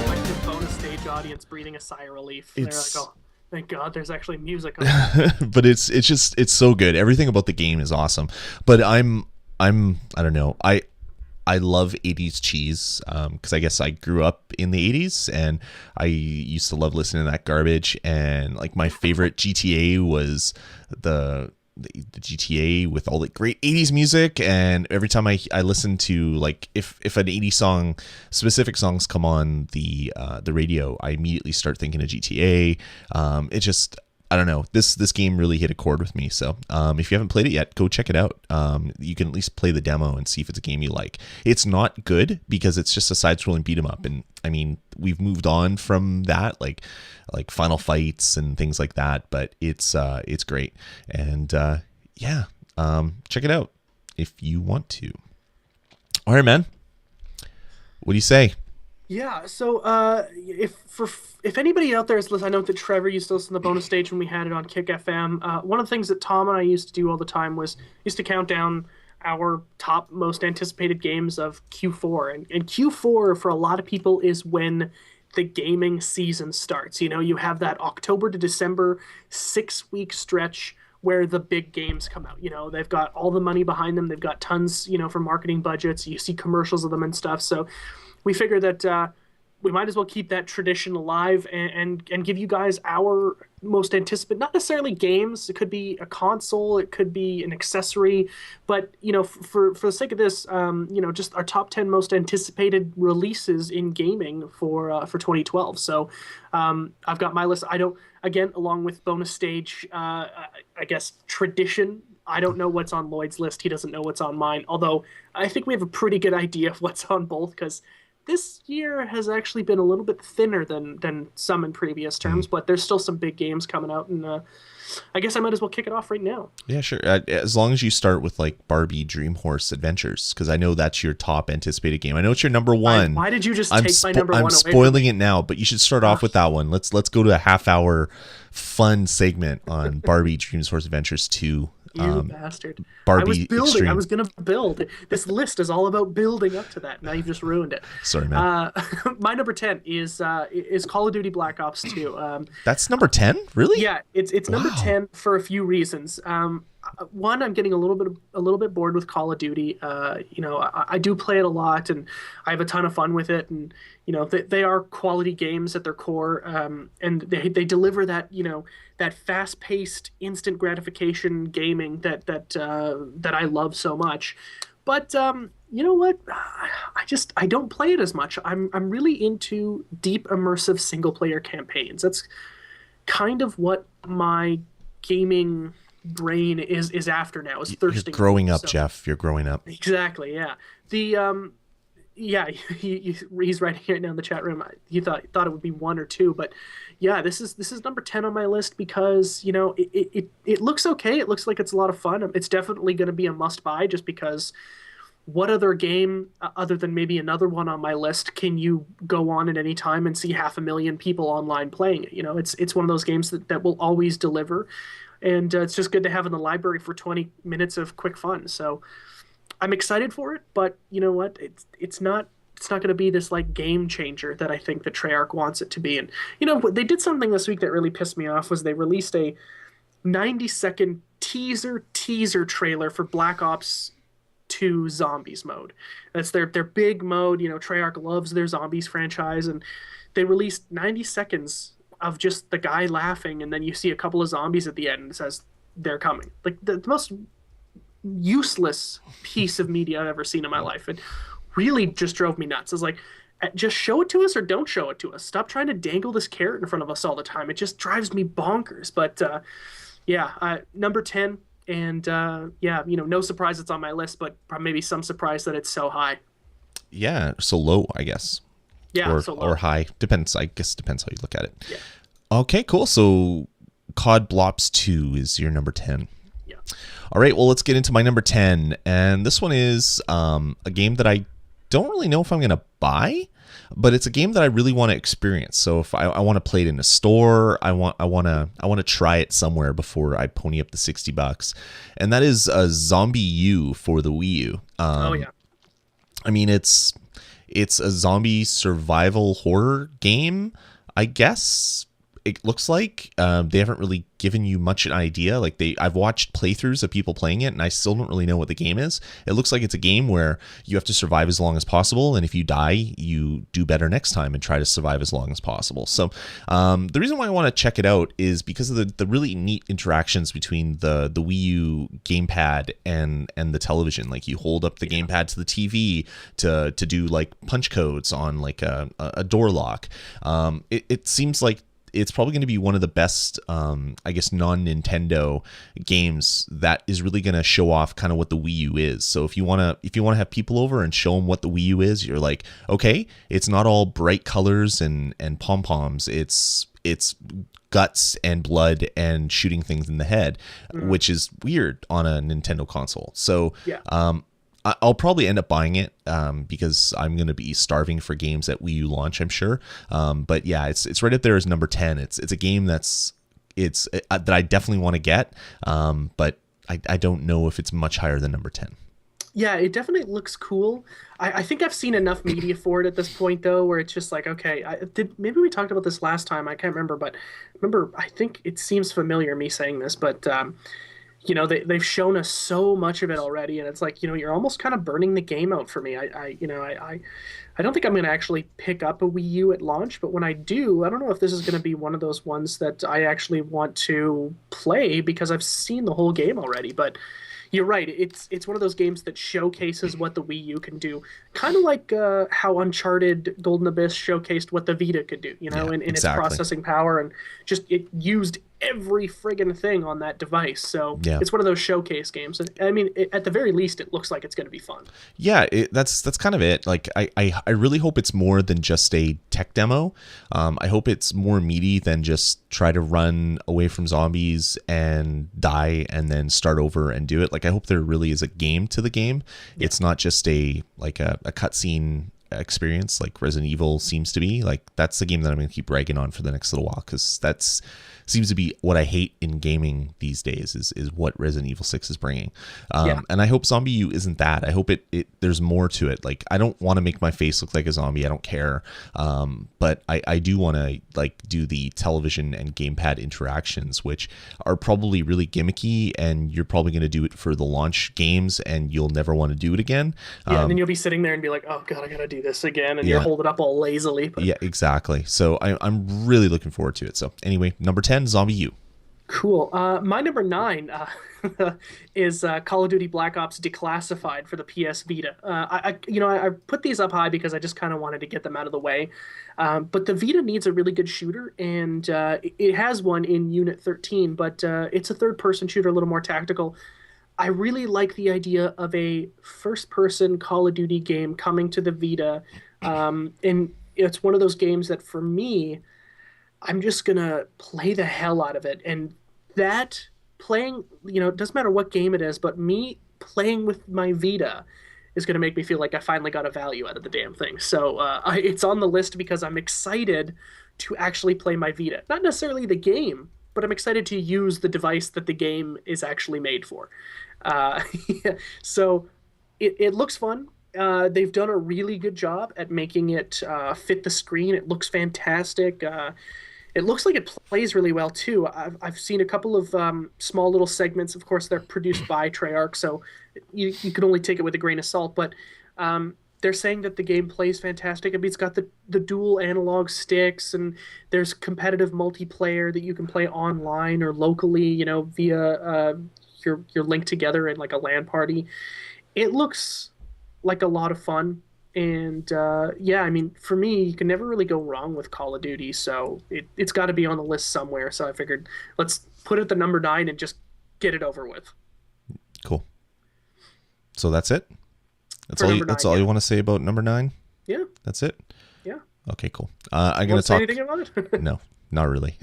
Like the bonus stage audience breathing a sigh of relief. They're like, oh, thank God, there's actually music on it. But it's so good. Everything about the game is awesome. But I don't know. I love 80s cheese because I guess I grew up in the 80s and I used to love listening to that garbage. And like my favorite GTA was the GTA with all the great 80s music. And every time I listen to like if an 80s song, specific songs come on the radio, I immediately start thinking of GTA. It just, I don't know. This game really hit a chord with me. So if you haven't played it yet, go check it out. You can at least play the demo and see if it's a game you like. It's not good because it's just a side-scrolling beat 'em up. And I mean, we've moved on from that, like Final Fights and things like that. But it's great. And check it out if you want to. All right, man. What do you say? Yeah, so if anybody out there is listening, I know that Trevor used to listen to the bonus stage when we had it on Kick FM. One of the things that Tom and I used to do all the time was used to count down our top most anticipated games of Q4. And Q4 for a lot of people is when the gaming season starts. You know, you have that October to December 6-week stretch where the big games come out. You know, they've got all the money behind them. They've got tons, for marketing budgets. You see commercials of them and stuff. So we figured that we might as well keep that tradition alive and give you guys our most anticipated, not necessarily games. It could be a console, it could be an accessory, but for the sake of this, just our top 10 most anticipated releases in gaming for 2012. So I've got my list. Along with bonus stage, I guess tradition. I don't know what's on Lloyd's list. He doesn't know what's on mine. Although I think we have a pretty good idea of what's on both because this year has actually been a little bit thinner than some in previous terms, but there's still some big games coming out, and I guess I might as well kick it off right now. Yeah, sure. As long as you start with like Barbie Dream Horse Adventures, because I know that's your top anticipated game. I know it's your number one. Why did you just take my number one away? I'm spoiling it now, but you should start off with that one. Let's go to a half-hour fun segment on Barbie Dream Horse Adventures 2. You bastard. Barbie I was building. Extreme. I was going to build. This list is all about building up to that. Now you've just ruined it. Sorry, man. My number 10 is Call of Duty Black Ops 2. That's number 10? Really? Yeah, it's number 10 for a few reasons. One, I'm getting a little bit bored with Call of Duty. I do play it a lot, and I have a ton of fun with it. And they are quality games at their core, and they deliver that that fast-paced, instant gratification gaming that I love so much. But you know what? I don't play it as much. I'm really into deep, immersive single-player campaigns. That's kind of what my gaming brain is after now. Is thirsting. You're growing up, Jeff. You're growing up. Exactly. Yeah. He's writing right now in the chat room. He thought it would be one or two, but yeah, this is number 10 on my list because it looks okay. It looks like it's a lot of fun. It's definitely going to be a must buy just because. What other game, other than maybe another one on my list, can you go on at any time and see 500,000 people online playing it? It's one of those games that will always deliver, and it's just good to have in the library for 20 minutes of quick fun. So I'm excited for it, but you know what? It's not going to be this like game changer that I think the Treyarch wants it to be. And they did something this week that really pissed me off was they released a 90-second teaser trailer for Black Ops 2 Zombies mode. That's their big mode. Treyarch loves their Zombies franchise, and they released 90 seconds of just the guy laughing, and then you see a couple of zombies at the end. It says they're coming. Like the most useless piece of media I've ever seen in my life. It really just drove me nuts. It's like, just show it to us or don't show it to us. Stop trying to dangle this carrot in front of us all the time. It just drives me bonkers. But yeah, number 10. And yeah, no surprise it's on my list, but maybe some surprise that it's so high. Yeah, so low, I guess. Yeah, Or so or low. high. Depends, I guess depends how you look at it. Yeah, Okay, cool. So COD Blops 2 is your number 10. yeah. All right, well, let's get into my number 10. And this one is a game that I don't really know if I'm going to buy, but it's a game that I really want to experience. So if I want to play it in a store, I want to try it somewhere before I pony up the $60. And that is a Zombie U for the Wii U. Oh yeah. I mean, it's a zombie survival horror game, I guess. It looks like they haven't really given you much an idea. Like I've watched playthroughs of people playing it, and I still don't really know what the game is. It looks like it's a game where you have to survive as long as possible, and if you die, you do better next time and try to survive as long as possible. So the reason why I want to check it out is because of the really neat interactions between the Wii U gamepad and the television. Like you hold up the gamepad to the TV to do like punch codes on like a door lock. It seems like it's probably going to be one of the best, I guess, non-Nintendo games that is really going to show off kind of what the Wii U is. So if you want to have people over and show them what the Wii U is, you're like, okay, it's not all bright colors and pom poms. It's guts and blood and shooting things in the head, which is weird on a Nintendo console. So Yeah. I'll probably end up buying it because I'm going to be starving for games at Wii U launch, I'm sure. But yeah, it's right up there as number 10. It's a game that I definitely want to get, but I don't know if it's much higher than number 10. Yeah, it definitely looks cool. I think I've seen enough media for it at this point, though, where it's just like, okay, maybe we talked about this last time. I can't remember, but remember, I think it seems familiar me saying this, but they've shown us so much of it already, and it's like, you're almost kind of burning the game out for me. I don't think I'm going to actually pick up a Wii U at launch, but when I do, I don't know if this is going to be one of those ones that I actually want to play because I've seen the whole game already. But you're right. It's one of those games that showcases what the Wii U can do, kind of like how Uncharted Golden Abyss showcased what the Vita could do, Yeah, in its exactly. processing power, and just it used every friggin' thing on that device. So Yeah. it's one of those showcase games. And I mean, at the very least, it looks like it's going to be fun. Yeah, that's kind of it. Like I really hope it's more than just a tech demo. I hope it's more meaty than just try to run away from zombies and die and then start over and do it. Like I hope there really is a game to the game. Yeah. It's not just a cutscene experience like Resident Evil seems to be. Like that's the game that I'm going to keep ragging on for the next little while because that's seems to be what I hate in gaming these days is what Resident Evil 6 is bringing. Yeah. And I hope Zombie U isn't that. I hope it there's more to it. Like I don't want to make my face look like a zombie. I don't care. But I do want to like do the television and gamepad interactions, which are probably really gimmicky, and you're probably going to do it for the launch games, and you'll never want to do it again. Yeah, and then you'll be sitting there and be like, "Oh God, I gotta do this again," and Yeah. you're holding up all lazily. But Yeah, exactly. So I'm really looking forward to it. So anyway, number 10, Zombie U. cool. My number 9 is Call of Duty Black Ops Declassified for the PS Vita. I put these up high because I just kind of wanted to get them out of the way. But the Vita needs a really good shooter, and it has one in Unit 13, but it's a third-person shooter, a little more tactical. I really like the idea of a first-person Call of Duty game coming to the Vita, and it's one of those games that for me, I'm just gonna play the hell out of it. And that playing, it doesn't matter what game it is, but me playing with my Vita is gonna make me feel like I finally got a value out of the damn thing. So it's on the list because I'm excited to actually play my Vita. Not necessarily the game, but I'm excited to use the device that the game is actually made for. Uh, so it looks fun. They've done a really good job at making it fit the screen. It looks fantastic. It looks like it plays really well too. I've seen a couple of small little segments. Of course, they're produced by Treyarch, so you can only take it with a grain of salt. But they're saying that the game plays fantastic. I mean, it's got the dual analog sticks, and there's competitive multiplayer that you can play online or locally, via your link together in like a LAN party. It looks like a lot of fun. And yeah, I mean, for me, you can never really go wrong with Call of Duty, so it's got to be on the list somewhere. So I figured let's put it at the number 9 and just get it over with. Cool. So that's it. That's For all. number That's 9, all yeah. you want to say about number 9. Yeah, That's it. yeah. Okay, cool. I'm gonna Want to say talk. anything about it? No, not really.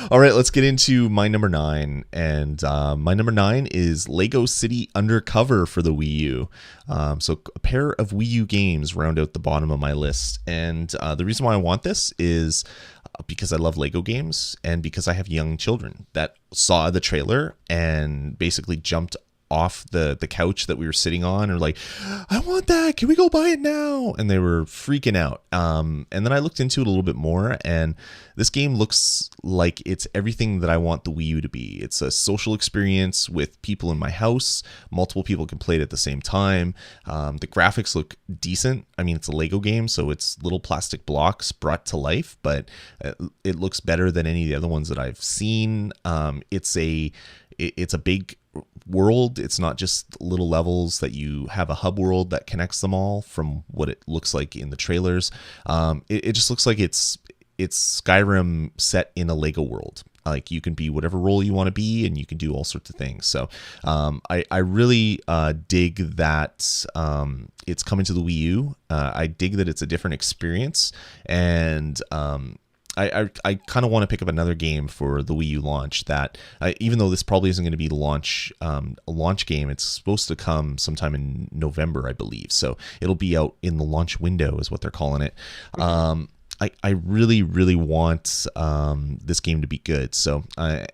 All right, let's get into my number 9. And my number 9 is Lego City Undercover for the Wii U. So a pair of Wii U games round out the bottom of my list. And the reason why I want this is because I love Lego games and because I have young children that saw the trailer and basically jumped off the couch that we were sitting on and like, I want that, can we go buy it now? And they were freaking out. And then I looked into it a little bit more, and this game looks like it's everything that I want the Wii U to be. It's a social experience with people in my house. Multiple people can play it at the same time. The graphics look decent. I mean, it's a Lego game, so it's little plastic blocks brought to life, but it looks better than any of the other ones that I've seen. It's a big world. It's not just little levels that you have a hub world that connects them all from what it looks like in the trailers. It just looks like it's Skyrim set in a Lego world. Like you can be whatever role you want to be, and you can do all sorts of things. So I really dig that it's coming to the Wii U. I dig that it's a different experience, and I kind of want to pick up another game for the Wii U launch that, even though this probably isn't going to be the a launch game, it's supposed to come sometime in November, I believe. So it'll be out in the launch window is what they're calling it. I really, really want this game to be good. So,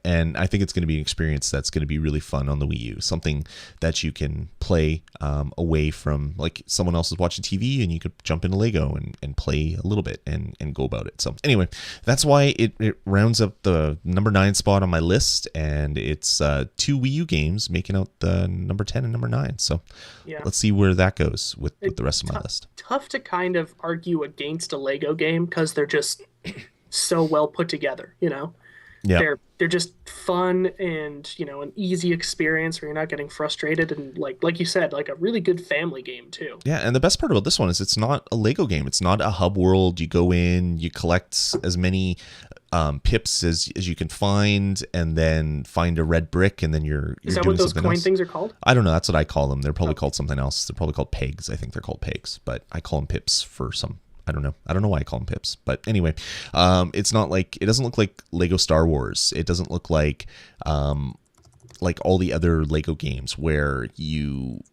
and I think it's going to be an experience that's going to be really fun on the Wii U. Something that you can play away from, like someone else is watching TV, and you could jump into Lego and play a little bit and go about it. So anyway, that's why it rounds up the number 9 spot on my list, and it's 2 Wii U games making out the number 10 and number 9. So Yeah. let's see where that goes with the rest of my list. Tough to kind of argue against a Lego game because they're just so well put together, Yeah. They're just fun and, an easy experience where you're not getting frustrated, and like you said, like a really good family game too. Yeah, and the best part about this one is it's not a Lego game. It's not a hub world. You go in, you collect as many pips as you can find, and then find a red brick, and then you're Is that doing what those something coin else. things are called? I don't know. That's what I call them. They're probably called something else. They're probably called pegs. I think they're called pegs, but I call them pips for some. I don't know. I don't know why I call them pips, but anyway, it's not like, it doesn't look like Lego Star Wars. It doesn't look like all the other Lego games where you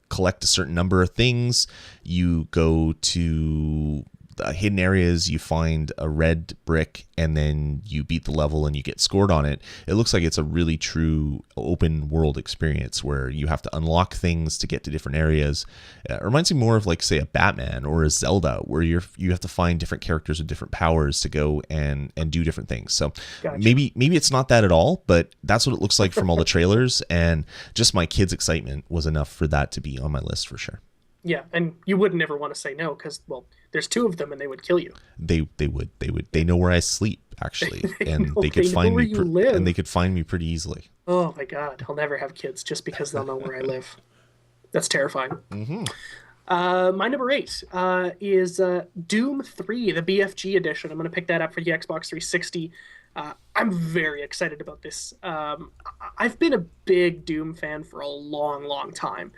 collect a certain number of things, you go to hidden areas, you find a red brick, and then you beat the level and you get scored on it. It looks like it's a really true open world experience where you have to unlock things to get to different areas. It reminds me more of, like, say, a Batman or a Zelda, where you have to find different characters with different powers to go and do different things. So Gotcha. maybe it's not that at all, but that's what it looks like from all the trailers, and just my kids' excitement was enough for that to be on my list for sure. Yeah, and you would never want to say no because, well, there's 2 of them and they would kill you. They would. They know where I sleep, actually, and know- they could they know find where me. you live. And they could find me pretty easily. Oh my God, I'll never have kids just because they'll know where I live. That's terrifying. Mm-hmm. My number 8 is Doom 3, the BFG edition. I'm going to pick that up for the Xbox 360. I'm very excited about this. I've been a big Doom fan for a long, long time.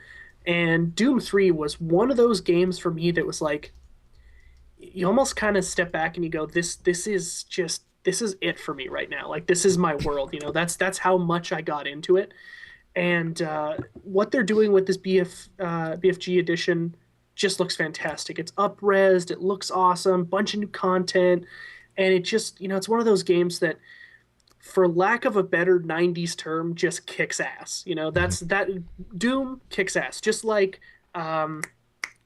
And Doom 3 was one of those games for me that was like, you almost kind of step back and you go, this is it for me right now. Like, this is my world. That's how much I got into it. And what they're doing with this BFG edition just looks fantastic. It's up-resed, it looks awesome, bunch of new content, and it just, it's one of those games that, for lack of a better 90s term, just kicks ass. That Doom kicks ass. Just like, oh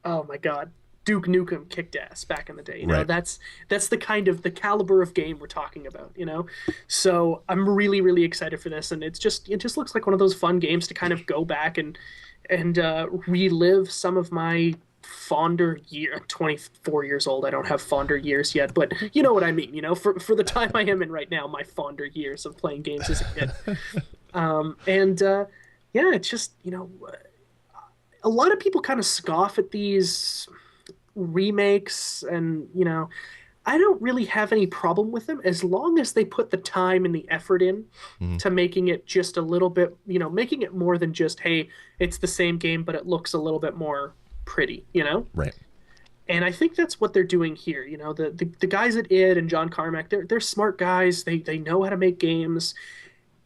my God, Duke Nukem kicked ass back in the day. Right. That's the kind of the caliber of game we're talking about. So I'm really, really excited for this, and it just looks like one of those fun games to kind of go back and and relive some of my fonder year. I'm 24 years old. I don't have fonder years yet, but you know what I mean. For the time I am in right now, my fonder years of playing games as a kid. And yeah, it's just a lot of people kind of scoff at these remakes, and I don't really have any problem with them as long as they put the time and the effort in Mhm. to making it just a little bit, making it more than just, hey, it's the same game, but it looks a little bit more pretty. Right. And I think that's what they're doing here. The guys at id and John Carmack, they're smart guys. They know how to make games,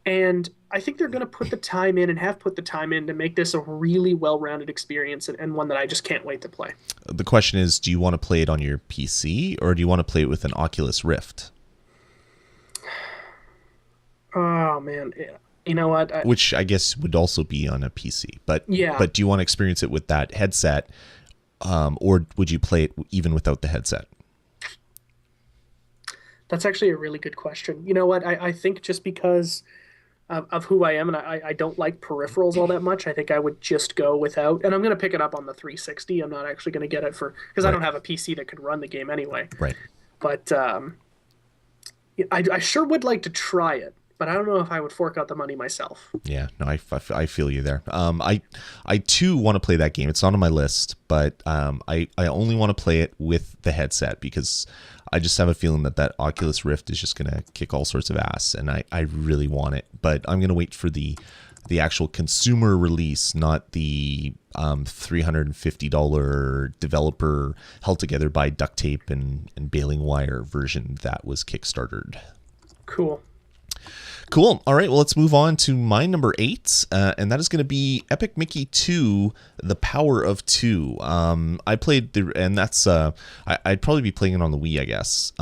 and I think they're going to put the time in and have put the time in to make this a really well-rounded experience, and one that I just can't wait to play. The question is, do you want to play it on your PC or do you want to play it with an Oculus Rift? Oh man, yeah. You know what? Which I guess would also be on a PC. But Yeah. but do you want to experience it with that headset, or would you play it even without the headset? That's actually a really good question. You know what? I think just because of who I am, and I don't like peripherals all that much, I think I would just go without. And I'm going to pick it up on the 360. I'm not actually going to get it because I Right. don't have a PC that could run the game anyway. Right. But I sure would like to try it, but I don't know if I would fork out the money myself. Yeah, no, I feel you there. I too want to play that game. It's not on my list, but I only want to play it with the headset because I just have a feeling that Oculus Rift is just gonna kick all sorts of ass, and I really want it. But I'm gonna wait for the actual consumer release, not the $350 developer held together by duct tape and baling wire version that was kickstarted. Cool. Cool. All right. Well, let's move on to my number 8, and that is going to be Epic Mickey 2: The Power of Two. I played and that's I'd probably be playing it on the Wii, I guess.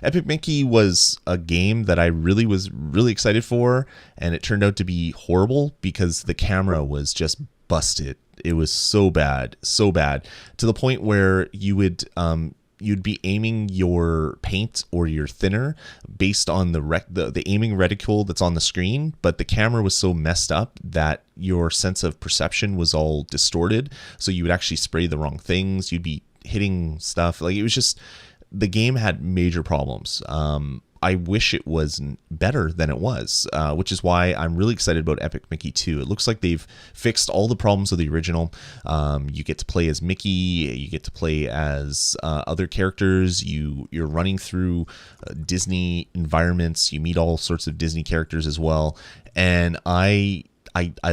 Epic Mickey was a game that I was really excited for, and it turned out to be horrible because the camera was just busted. It was so bad to the point where you'd be aiming your paint or your thinner based on the aiming reticle that's on the screen, but the camera was so messed up that your sense of perception was all distorted. So you would actually spray the wrong things. You'd be hitting stuff. Like, it was just, the game had major problems. I wish it was better than it was, which is why I'm really excited about Epic Mickey 2. It looks like they've fixed all the problems of the original. You get to play as Mickey. You get to play as other characters. You're running through Disney environments. You meet all sorts of Disney characters as well. And I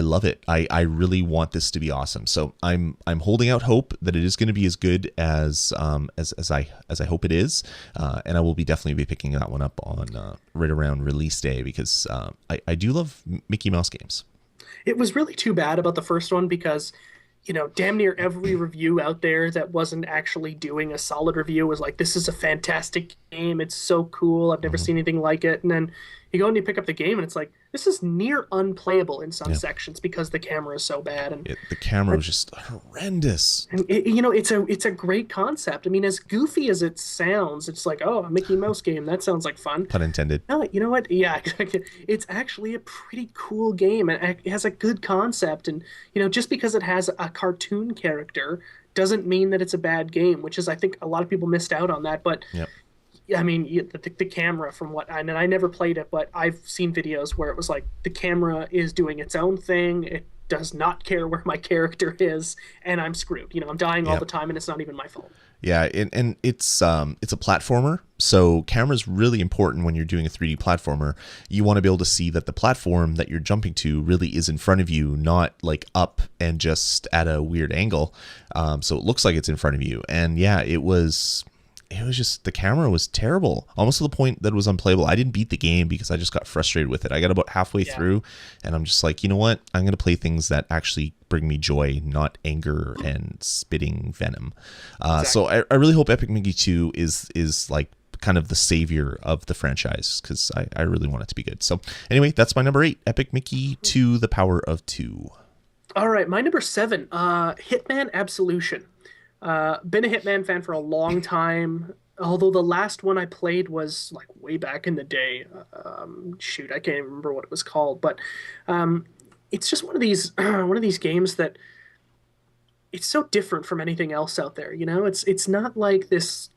love it. I really want this to be awesome. So I'm holding out hope that it is going to be as good as I hope it is, and I will definitely be picking that one up on right around release day because I do love Mickey Mouse games. It was really too bad about the first one because, damn near every review out there that wasn't actually doing a solid review was like, this is a fantastic game. It's so cool. I've never Mhm. seen anything like it. And then you go and you pick up the game and it's like, this is near unplayable in some Yeah. sections because the camera is so bad. The camera was just horrendous. And it's a great concept. I mean, as goofy as it sounds, it's like, oh, a Mickey Mouse game. That sounds like fun. Pun intended. No, you know what? Yeah, it's actually a pretty cool game, and it has a good concept. And just because it has a cartoon character doesn't mean that it's a bad game, which is, I think, a lot of people missed out on that. But Yep. I mean, the camera, from what and I never played it, but I've seen videos where it was like the camera is doing its own thing. It does not care where my character is, and I'm screwed. I'm dying all Yep. the time, and it's not even my fault. Yeah, and it's a platformer, so camera's really important when you're doing a 3D platformer. You want to be able to see that the platform that you're jumping to really is in front of you, not like up and just at a weird angle. So it looks like it's in front of you. And yeah, it was just, the camera was terrible, almost to the point that it was unplayable. I didn't beat the game because I just got frustrated with it. I got about halfway Yeah. through, and I'm just like, you know what? I'm going to play things that actually bring me joy, not anger and spitting venom. So I really hope Epic Mickey 2 is like kind of the savior of the franchise because I really want it to be good. So anyway, that's my number 8, Epic Mickey 2: The Power of Two. All right, my number 7, Hitman Absolution. Been a Hitman fan for a long time. Although the last one I played was like way back in the day. Shoot, I can't even remember what it was called. But it's just one of these one of these games that it's so different from anything else out there. It's not like this,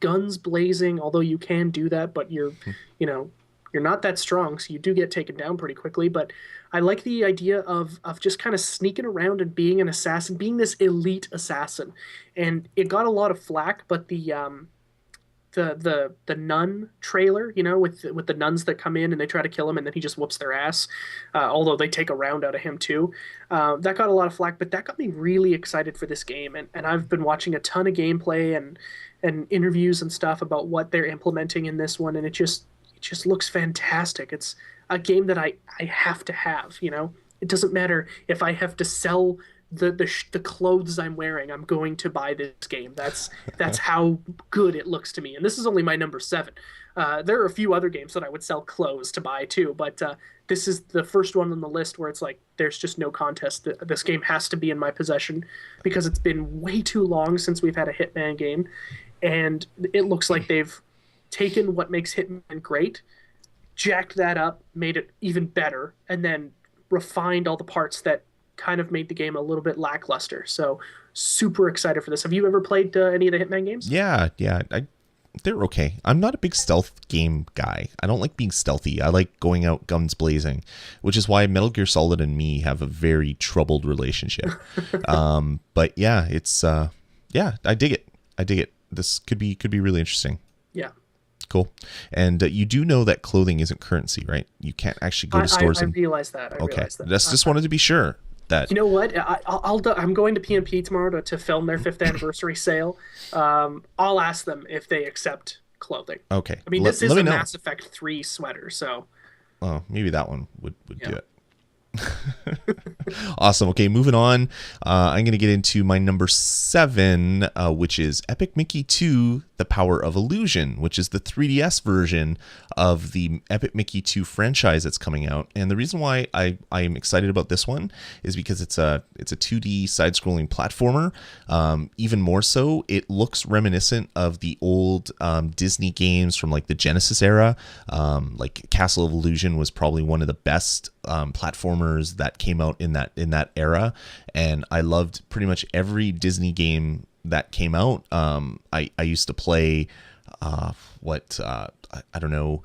guns blazing, although you can do that, but you know, you're not that strong, so you do get taken down pretty quickly. But I like the idea of just kind of sneaking around and being an assassin, being this elite assassin. And it got a lot of flack, but the nun trailer, with the nuns that come in and they try to kill him and then he just whoops their ass. Although they take a round out of him too. That got a lot of flack, but that got me really excited for this game. And I've been watching a ton of gameplay and interviews and stuff about what they're implementing in this one, and it just looks fantastic. It's a game that I have to have. It doesn't matter if I have to sell the clothes I'm wearing. I'm going to buy this game. That's how good it looks to me. And this is only my number 7. There are a few other games that I would sell clothes to buy too, but this is the first one on the list where it's like there's just no contest. This game has to be in my possession because it's been way too long since we've had a Hitman game, and it looks like they've taken what makes Hitman great, jacked that up, made it even better, and then refined all the parts that kind of made the game a little bit lackluster. So super excited for this. Have you ever played any of the Hitman games? Yeah, yeah. They're okay. I'm not a big stealth game guy. I don't like being stealthy. I like going out guns blazing, which is why Metal Gear Solid and me have a very troubled relationship. But yeah, it's yeah, I dig it. I dig it. This could be really interesting. Yeah. Cool. And you do know that clothing isn't currency, right? You can't actually go to stores. I realize that. I realize that. Just wanted to be sure. That. You know what? I'm going to PNP tomorrow to film their 5th anniversary sale. I'll ask them if they accept clothing. Okay. I mean, this is a Mass Effect 3 sweater, so. Oh, maybe that one would do it. Awesome. Okay, moving on. I'm going to get into my number 7, which is Epic Mickey 2, The Power of Illusion, which is the 3DS version of the Epic Mickey 2 franchise that's coming out. And the reason why I am excited about this one is because it's a 2D side-scrolling platformer. Even more so, it looks reminiscent of the old Disney games from like the Genesis era. Like Castle of Illusion was probably one of the best platformers that came out in that era, and I loved pretty much every Disney game that came out. I used to play I don't know,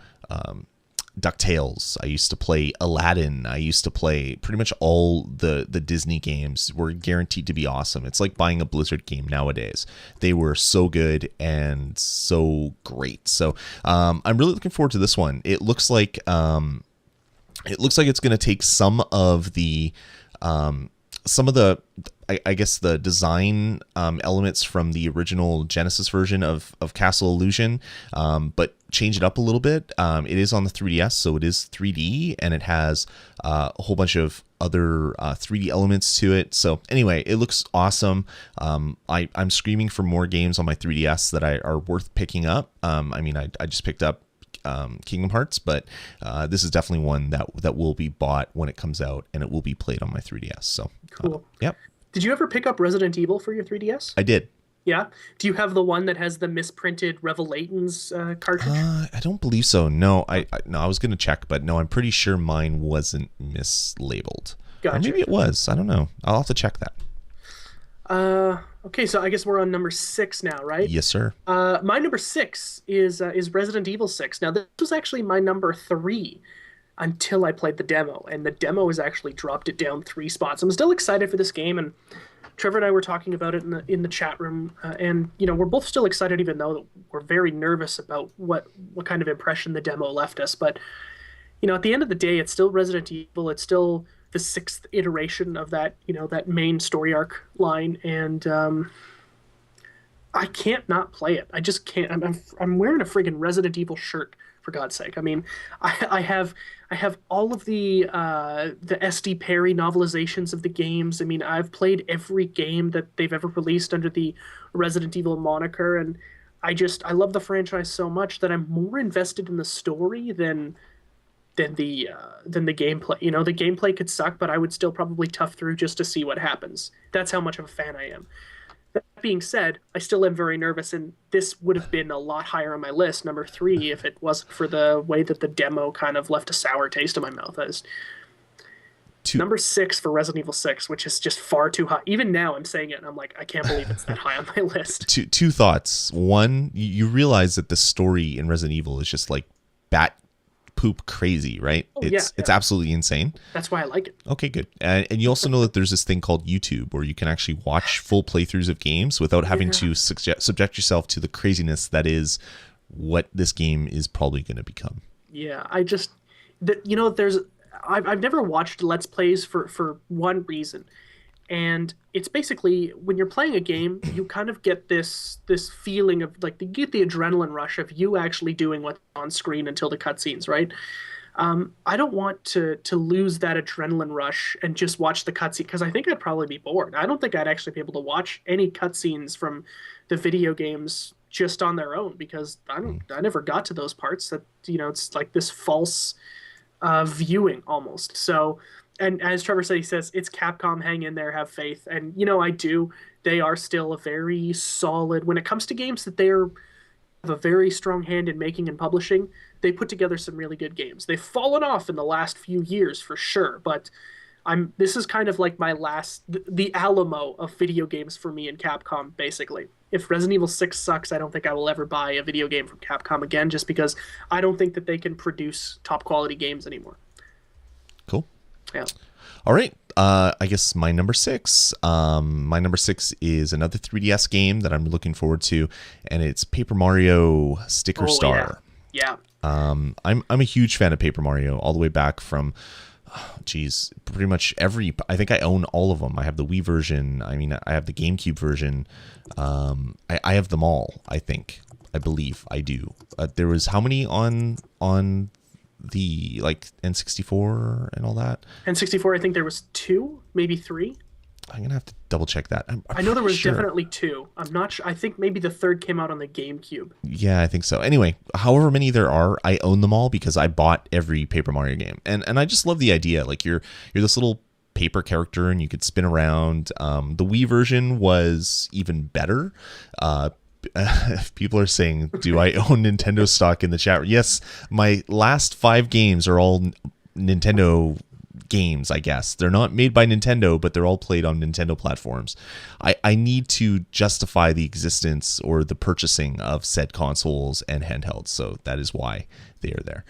DuckTales. I used to play Aladdin. I used to play pretty much all the Disney games. Were guaranteed to be awesome. It's like buying a Blizzard game nowadays. They were so good and so great. So I'm really looking forward to this one. It looks like it's going to take some of the I guess the design elements from the original Genesis version of Castle Illusion, but change it up a little bit. It is on the 3DS, so it is 3D, and it has a whole bunch of other 3D elements to it. So anyway, it looks awesome. I'm screaming for more games on my 3DS that are worth picking up. I mean, I just picked up Kingdom Hearts, but this is definitely one that will be bought when it comes out, and it will be played on my 3DS. So cool. Yep. Did you ever pick up Resident Evil for your 3DS? I did. Yeah. Do you have the one that has the misprinted Revelations cartridge? I don't believe so. No, I was gonna check, but no, I'm pretty sure mine wasn't mislabeled. Gotcha. Or maybe it was. I don't know. I'll have to check that. Okay, so I guess we're on number 6 now, right? Yes, sir. My number 6 is Resident Evil 6. Now, this was actually my number 3 until I played the demo, and the demo has actually dropped it down 3 spots. I'm still excited for this game, and Trevor and I were talking about it in the chat room, and we're both still excited, even though we're very nervous about what kind of impression the demo left us. But at the end of the day, it's still Resident Evil. It's still the 6th iteration of that that main story arc line, and I can't not play it. I just can't. I'm wearing a friggin' Resident Evil shirt, for God's sake. I mean, I have all of the SD Perry novelizations of the games. I mean, I've played every game that they've ever released under the Resident Evil moniker, and I love the franchise so much that I'm more invested in the story than the gameplay. The gameplay could suck, but I would still probably tough through just to see what happens. That's how much of a fan I am. That being said, I still am very nervous, and this would have been a lot higher on my list, number 3, if it wasn't for the way that the demo kind of left a sour taste in my mouth. Number 6 for Resident Evil 6, which is just far too high. Even now, I'm saying it, and I'm like, I can't believe it's that high on my list. Two thoughts. One, you realize that the story in Resident Evil is just like bat poop crazy, right? Oh, It's absolutely insane. That's why I like it. Okay, good. And you also know that there's this thing called YouTube where you can actually watch full playthroughs of games without having to subject yourself to the craziness that is what this game is probably going to become. Yeah, I've never watched Let's Plays for one reason. And it's basically when you're playing a game, you kind of get this feeling of like you get the adrenaline rush of you actually doing what's on screen until the cutscenes, right? I don't want to lose that adrenaline rush and just watch the cutscene because I think I'd probably be bored. I don't think I'd actually be able to watch any cutscenes from the video games just on their own because I never got to those parts. That it's like this false viewing almost. So. And as Trevor said, he says, it's Capcom, hang in there, have faith. And, I do. They are still a very solid, when it comes to games that have a very strong hand in making and publishing, they put together some really good games. They've fallen off in the last few years for sure, but this is kind of like my the Alamo of video games for me in Capcom, basically. If Resident Evil 6 sucks, I don't think I will ever buy a video game from Capcom again, just because I don't think that they can produce top quality games anymore. Cool. Yeah. All right. I guess my number 6. My number 6 is another 3DS game that I'm looking forward to, and it's Paper Mario Sticker Star. Yeah. I'm a huge fan of Paper Mario all the way back from, pretty much I think I own all of them. I have the Wii version. I mean, I have the GameCube version. I have them all. I believe I do. There was how many on the N64 and all that? N64, I think there was 2, maybe 3. I'm gonna have to double check that. I know there was definitely 2. I'm not sure. I think maybe the third came out on the GameCube. Yeah, I think so. Anyway, however many there are, I own them all because I bought every Paper Mario game, and I just love the idea. Like you're this little paper character and you could spin around. The Wii version was even better. People are saying, do I own Nintendo stock in the chat? Yes, my last 5 games are all Nintendo games, I guess. They're not made by Nintendo, but they're all played on Nintendo platforms. I need to justify the existence or the purchasing of said consoles and handhelds, so that is why they are there.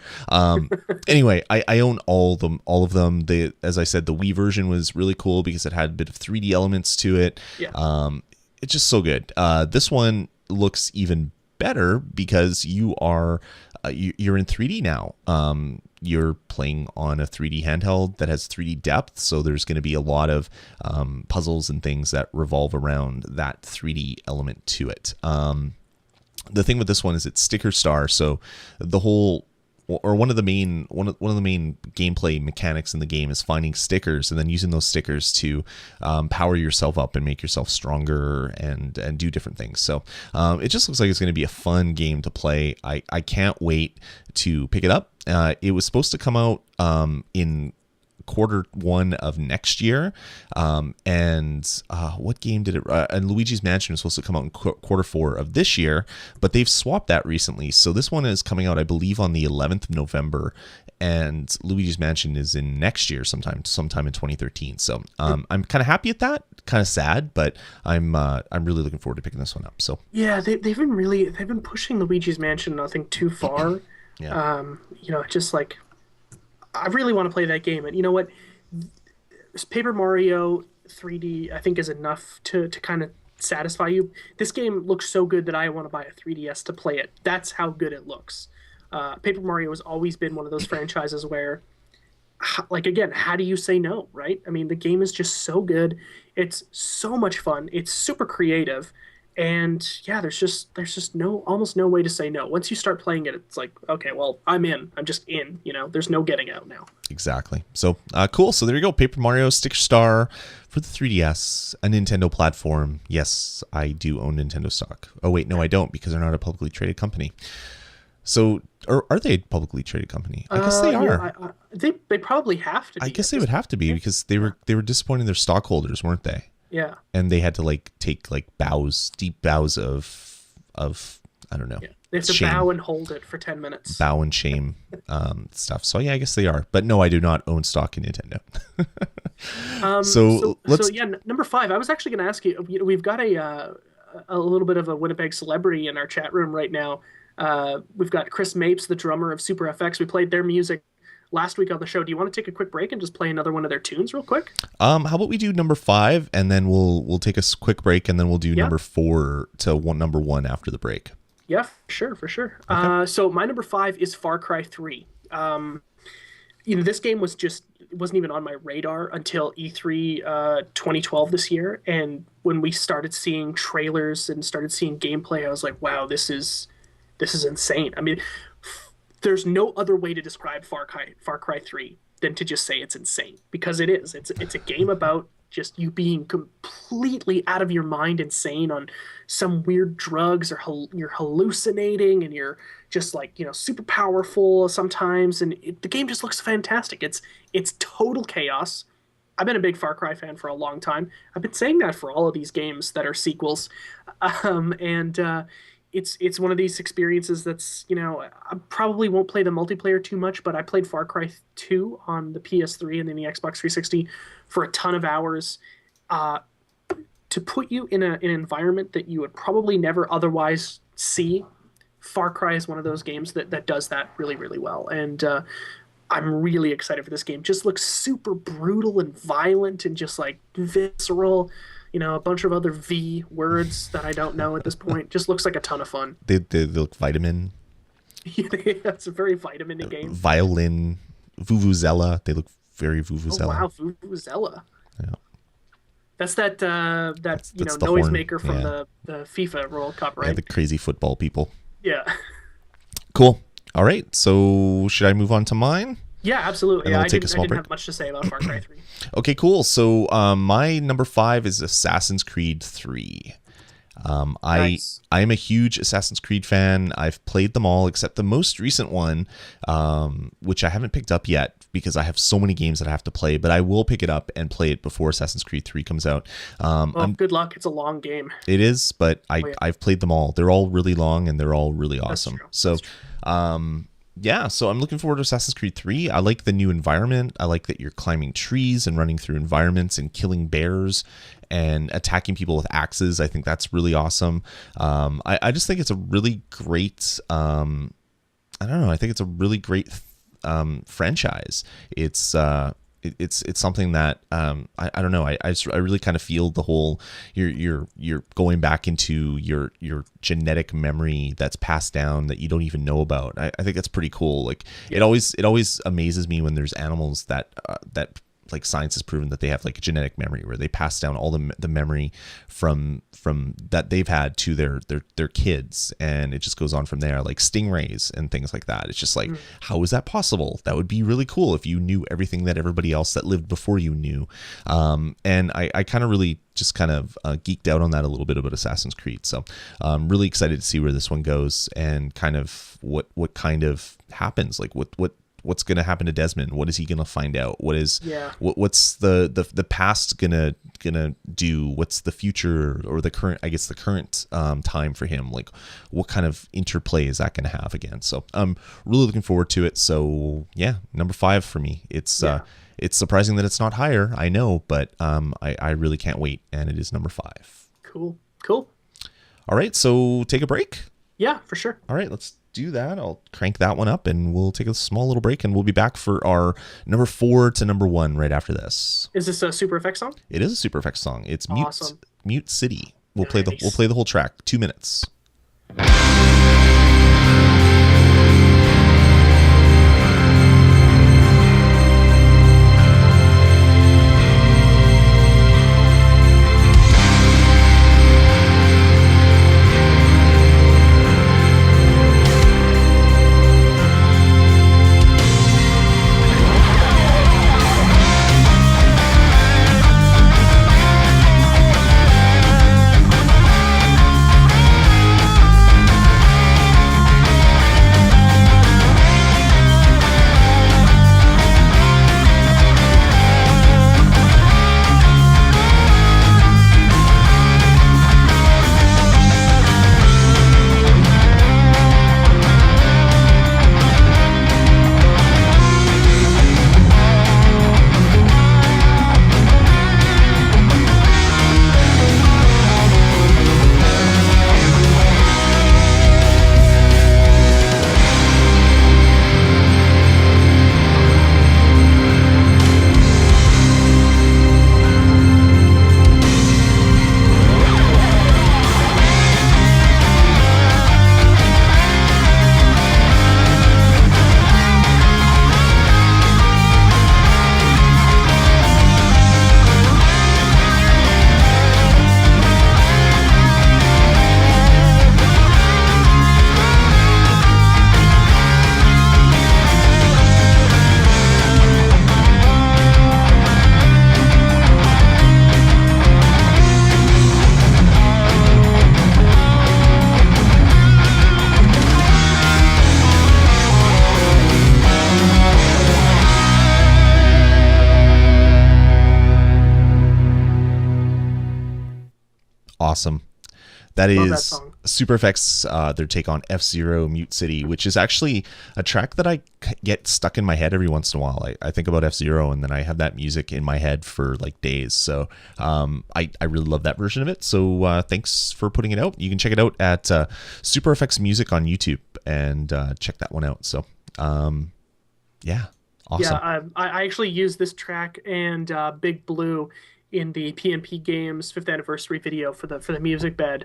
Anyway, I own all of them. As I said, the Wii version was really cool because it had a bit of 3D elements to it. Yeah. It's just so good. This one looks even better because you're in 3D now. You're playing on a 3D handheld that has 3D depth, so there's going to be a lot of puzzles and things that revolve around that 3D element to it. The thing with this one is it's Sticker Star, so the whole one of the main gameplay mechanics in the game is finding stickers and then using those stickers to power yourself up and make yourself stronger and do different things. So it just looks like it's going to be a fun game to play. I can't wait to pick it up. It was supposed to come out in Q1 of next year, and what game did it? And Luigi's Mansion was supposed to come out in Q4 of this year, but they've swapped that recently. So this one is coming out, I believe, on the 11th of November, and Luigi's Mansion is in next year, sometime in 2013. So I'm kind of happy at that. Kind of sad, but I'm really looking forward to picking this one up. So yeah, they've been pushing Luigi's Mansion, I think, too far. Yeah. Just like. I really want to play that game. And you know what? Paper Mario 3D, I think, is enough to kind of satisfy you. This game looks so good that I want to buy a 3DS to play it. That's how good it looks. Paper Mario has always been one of those franchises where, again, how do you say no, right? I mean, the game is just so good. It's so much fun. It's super creative. And yeah, there's just almost no way to say no. Once you start playing it, it's like, okay, well, I'm in. I'm just in. There's no getting out now. Exactly. So cool. So there you go. Paper Mario Sticker Star for the 3DS, a Nintendo platform. Yes, I do own Nintendo stock. Oh wait, no, I don't because they're not a publicly traded company. So are they a publicly traded company? I guess they are. They probably have to be. I guess they would have to be because they were disappointing their stockholders, weren't they? Yeah. And they had to take deep bows of I don't know. Yeah. They have to Shame. bow and hold it for 10 minutes. Bow and shame stuff. So yeah, I guess they are. But no, I do not own stock in Nintendo. So number 5. I was actually going to ask you. We've got a little bit of a Winnipeg celebrity in our chat room right now. We've got Chris Mapes, the drummer of Super FX. We played their music last week on the show. Do you want to take a quick break and just play another one of their tunes real quick? How about we do number 5 and then we'll take a quick break and then we'll do number 4 to number 1 after the break. Yeah, for sure. Okay. So my number 5 is Far Cry 3. This game wasn't even on my radar until E3 2012 this year, and when we started seeing trailers and started seeing gameplay, I was like, wow, this is insane. I mean, there's no other way to describe Far Cry 3 than to just say it's insane, because it is. It's a game about just you being completely out of your mind, insane on some weird drugs, or you're hallucinating, and you're just like, super powerful sometimes, and the game just looks fantastic. It's total chaos. I've been a big Far Cry fan for a long time. I've been saying that for all of these games that are sequels, it's one of these experiences that's, I probably won't play the multiplayer too much, but I played Far Cry 2 on the PS3 and then the Xbox 360 for a ton of hours. To put you in an environment that you would probably never otherwise see, Far Cry is one of those games that does that really, really well. And I'm really excited for this game. Just looks super brutal and violent and just like visceral. A bunch of other V words that I don't know at this point. Just looks like a ton of fun. They look vitamin. It's a very vitamin-y game. Violin, Vuvuzela. They look very Vuvuzela. Oh, wow, Vuvuzela. Yeah. That's that that's horn, noisemaker from the FIFA World Cup, right? Yeah, the crazy football people. Yeah. Cool. All right. So should I move on to mine? Yeah, absolutely. We'll I take a didn't small break. have much to say about Far Cry 3. Okay, cool. So my number 5 is Assassin's Creed 3. Nice. I am a huge Assassin's Creed fan. I've played them all except the most recent one, which I haven't picked up yet because I have so many games that I have to play, but I will pick it up and play it before Assassin's Creed 3 comes out. Good luck. It's a long game. It is, but I've played them all. They're all really long and they're all really awesome. So, yeah, so I'm looking forward to Assassin's Creed 3. I like the new environment. I like that you're climbing trees and running through environments and killing bears and attacking people with axes. I think that's really awesome. I just think it's a really great, I don't know, I think it's a really great franchise. It's something that I don't know. I really kind of feel the whole you're going back into your genetic memory that's passed down that you don't even know about. I think that's pretty cool. Like it always amazes me when there's animals that like science has proven that they have like a genetic memory where they pass down all the memory from that they've had to their kids, and it just goes on from there, like stingrays and things like that. It's just like, how is that possible? That would be really cool if you knew everything that everybody else that lived before you knew. And I kind of really just kind of geeked out on that a little bit about Assassin's Creed. So I'm really excited to see where this one goes and kind of what kind of happens, like what's going to happen to Desmond? What is he going to find out? What's the past gonna do? What's the future or the current time for him? Like what kind of interplay is that going to have again? So I'm really looking forward to it. So yeah, number 5 for me. It's surprising that it's not higher, I know, but I really can't wait, and it is number 5. Cool. All right, so take a break. Yeah, for sure. All right, let's do that. I'll crank that one up and we'll take a small little break, and we'll be back for our number 4 to number 1 right after this. Is this a Super Effects song? It is a Super Effects song. It's awesome. Mute City. We'll play the whole track. 2 minutes. awesome. That Love that is song. Super Effects, their take on F-Zero Mute City, which is actually a track that I get stuck in my head every once in a while. I think about F-Zero and then I have that music in my head for like days. So I really love that version of it. So thanks for putting it out. You can check it out at Super Effects Music on YouTube and check that one out. So yeah, awesome. Yeah, I actually used this track and Big Blue in the PNP Games fifth anniversary video for the music bed,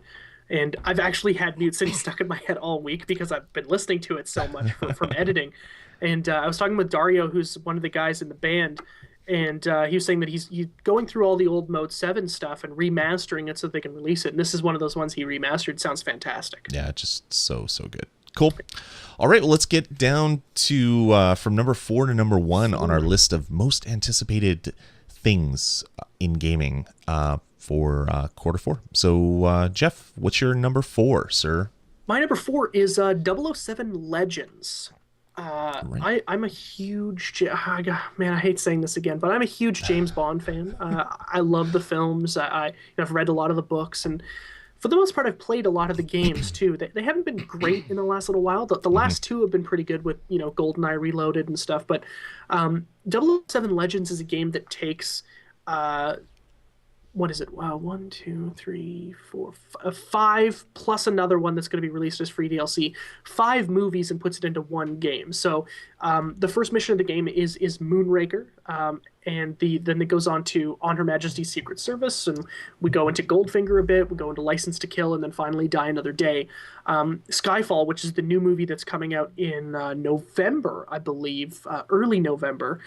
and I've actually had Mute City stuck in my head all week because I've been listening to it so much from editing. And I was talking with Dario, who's one of the guys in the band, and he was saying that he's going through all the old Mode 7 stuff and remastering it so they can release it. And this is one of those ones he remastered. Sounds fantastic. Yeah, just so good. Cool. All right, well, let's get down to from number 4 to number 1 on our list of most anticipated things in gaming for quarter 4. So, Jeff, what's your number 4, sir? My number 4 is 007 Legends. Right. I'm a huge man. I hate saying this again, but I'm a huge James Bond fan. I love the films. I've read a lot of the books, and for the most part, I've played a lot of the games too. They haven't been great in the last little while. The last two have been pretty good with GoldenEye Reloaded and stuff. But 007 Legends is a game that takes what is it? Wow, one, two, three, four, five plus another one that's going to be released as free DLC. 5 movies and puts it into one game. So the first mission of the game is Moonraker, and then it goes on to On Her Majesty's Secret Service, and we go into Goldfinger a bit. We go into License to Kill, and then finally Die Another Day. Skyfall, which is the new movie that's coming out in November, I believe, early November,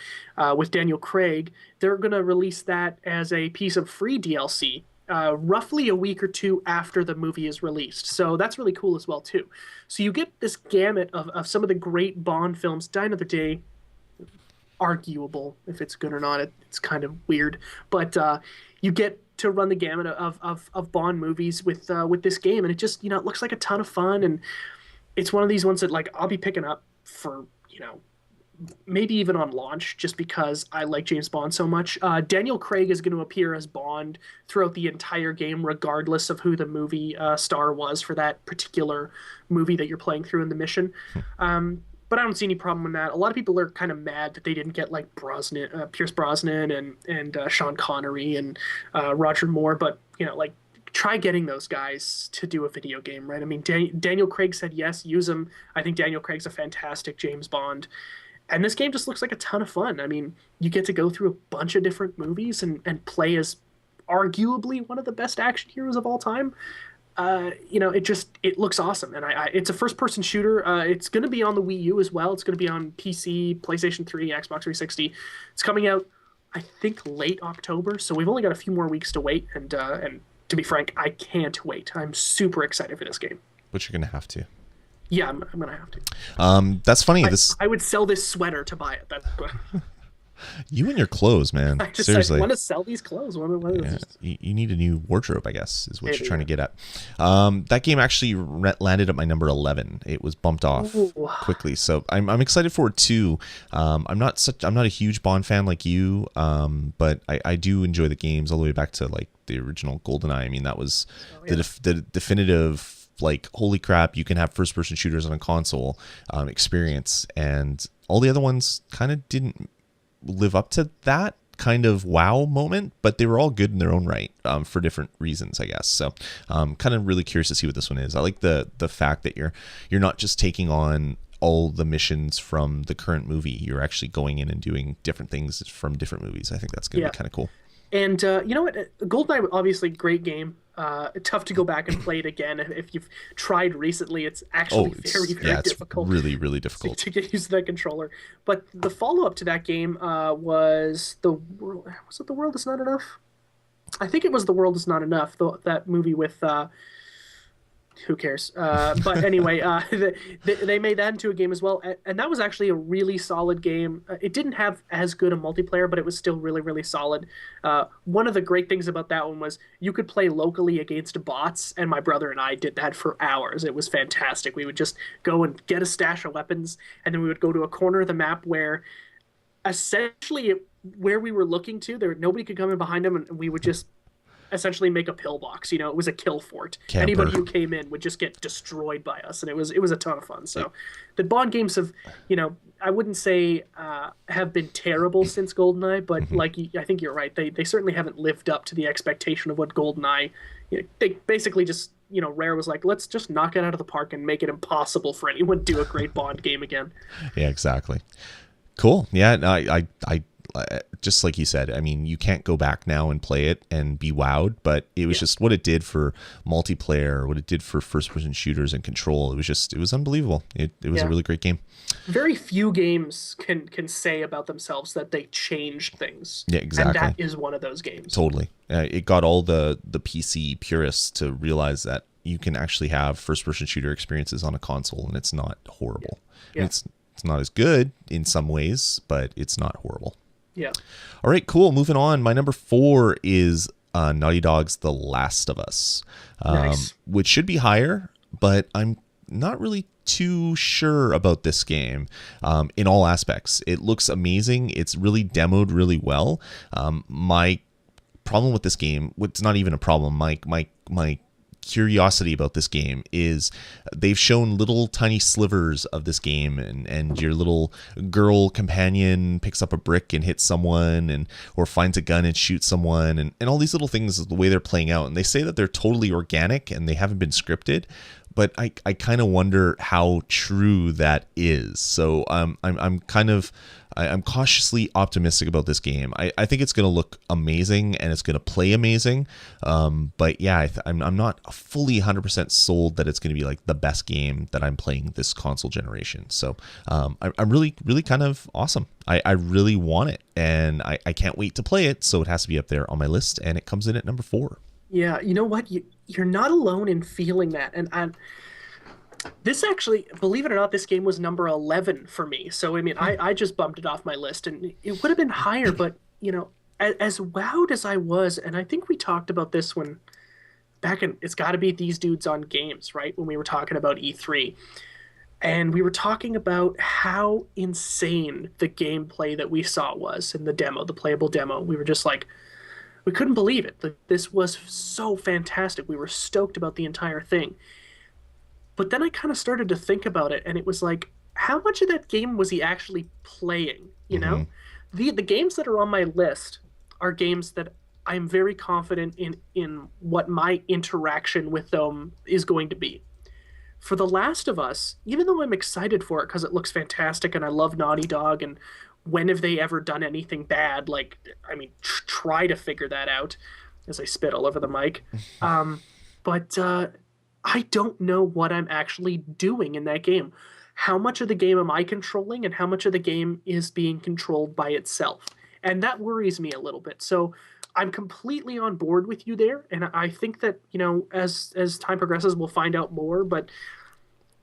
with Daniel Craig. They're going to release that as a piece of free DLC roughly a week or two after the movie is released. So that's really cool as well, too. So you get this gamut of some of the great Bond films. Die Another Day, arguable if it's good or not. It's kind of weird. But you get to run the gamut of Bond movies with this game. And it just, it looks like a ton of fun. And it's one of these ones that, like, I'll be picking up for, maybe even on launch, just because I like James Bond so much. Daniel Craig is going to appear as Bond throughout the entire game, regardless of who the movie star was for that particular movie that you're playing through in the mission. But I don't see any problem in that. A lot of people are kind of mad that they didn't get like Pierce Brosnan and Sean Connery and Roger Moore. But try getting those guys to do a video game, right? I mean, Daniel Craig said yes, use him. I think Daniel Craig's a fantastic James Bond. And this game just looks like a ton of fun. I mean, you get to go through a bunch of different movies and play as arguably one of the best action heroes of all time. It looks awesome. And it's a first-person shooter. It's going to be on the Wii U as well. It's going to be on PC, PlayStation 3, Xbox 360. It's coming out, I think, late October. So we've only got a few more weeks to wait. And to be frank, I can't wait. I'm super excited for this game. But you're going to have to. Yeah, I'm gonna have to. That's funny. I would sell this sweater to buy it. You and your clothes, man. Seriously, I want to sell these clothes. You need a new wardrobe, I guess, is what you're trying to get at. That game actually landed at my number 11. It was bumped off quickly, so I'm excited for it too. I'm not a huge Bond fan like you, but I do enjoy the games all the way back to like the original GoldenEye. I mean, that was the definitive, like, holy crap, you can have first person shooters on a console experience, and all the other ones kind of didn't live up to that kind of wow moment, but they were all good in their own right for different reasons, I guess. So kind of really curious to see what this one is. I like the fact that you're not just taking on all the missions from the current movie. You're actually going in and doing different things from different movies. I think that's going to be kind of cool. And you know what? GoldenEye, obviously, great game. Tough to go back and play it again. If you've tried recently, it's actually very difficult. Really, really difficult to get used to that controller. But the follow-up to that game was The World. Was it The World Is Not Enough? I think it was The World Is Not Enough. That movie with who cares? But anyway, they made that into a game as well, and that was actually a really solid game. It didn't have as good a multiplayer, but it was still really, really solid. One of the great things about that one was you could play locally against bots, and my brother and I did that for hours. It was fantastic. We would just go and get a stash of weapons, and then we would go to a corner of the map where essentially where we were looking to, nobody could come in behind them, and we would just essentially make a pillbox. It was a kill fort. Camper. Anybody who came in would just get destroyed by us, and it was a ton of fun. So the Bond games have, I wouldn't say have been terrible since GoldenEye, but I think you're right. They certainly haven't lived up to the expectation of what GoldenEye. They basically just, Rare was like, let's just knock it out of the park and make it impossible for anyone to do a great Bond game again. Yeah, exactly. Cool. Yeah, no, I just like you said, I mean, you can't go back now and play it and be wowed, but it was just what it did for multiplayer, what it did for first-person shooters and Control. It was unbelievable. It was a really great game. Very few games can say about themselves that they changed things. Yeah, exactly. And that is one of those games. Totally. It got all the PC purists to realize that you can actually have first-person shooter experiences on a console, and it's not horrible. Yeah. It's not as good in some ways, but it's not horrible. Yeah. All right, cool. Moving on. My number 4 is Naughty Dog's The Last of Us, Nice. which should be higher, but I'm not really too sure about this game in all aspects. It looks amazing. It's really demoed really well. My problem with this game, it's not even a problem. My curiosity about this game is they've shown little tiny slivers of this game, and your little girl companion picks up a brick and hits someone, or finds a gun and shoots someone, and all these little things, the way they're playing out, and they say that they're totally organic and they haven't been scripted, but I kind of wonder how true that is. So I'm cautiously optimistic about this game. I think it's going to look amazing and it's going to play amazing. But yeah, I'm not fully 100% sold that it's going to be like the best game that I'm playing this console generation. So I'm really, really kind of awesome. I really want it, and I can't wait to play it. So it has to be up there on my list, and it comes in at number 4. Yeah, you know what? You're not alone in feeling that. And this actually, believe it or not, this game was number 11 for me. So, I mean, I just bumped it off my list, and it would have been higher, but, as wowed as I was, and I think we talked about this when it's got to be These Dudes on Games, right? When we were talking about E3. And we were talking about how insane the gameplay that we saw was in the demo, the playable demo. We were just like, we couldn't believe it. This was so fantastic. We were stoked about the entire thing. But then I kind of started to think about it, and it was like, how much of that game was he actually playing? The games that are on my list are games that I'm very confident in what my interaction with them is going to be. For The Last of Us, even though I'm excited for it because it looks fantastic and I love Naughty Dog, and when have they ever done anything bad? Like, I mean, try to figure that out as I spit all over the mic. But I don't know what I'm actually doing in that game. How much of the game am I controlling, and how much of the game is being controlled by itself? And that worries me a little bit. So I'm completely on board with you there. And I think that, as time progresses, we'll find out more. But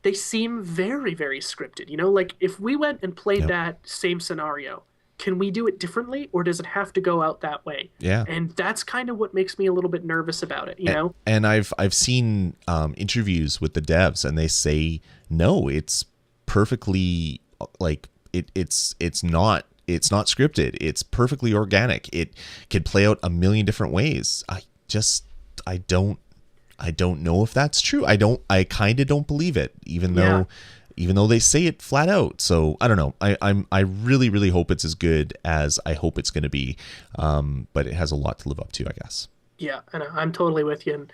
they seem very, very scripted. Like if we went and played that same scenario, can we do it differently, or does it have to go out that way? Yeah. And that's kind of what makes me a little bit nervous about it, know? And I've seen interviews with the devs, and they say, no, it's perfectly like it's not scripted. It's perfectly organic. It can play out a million different ways. I don't know if that's true. I kind of don't believe it, even though they say it flat out. So I don't know. I really, really hope it's as good as I hope it's going to be. But it has a lot to live up to, I guess. Yeah, and I'm totally with you. And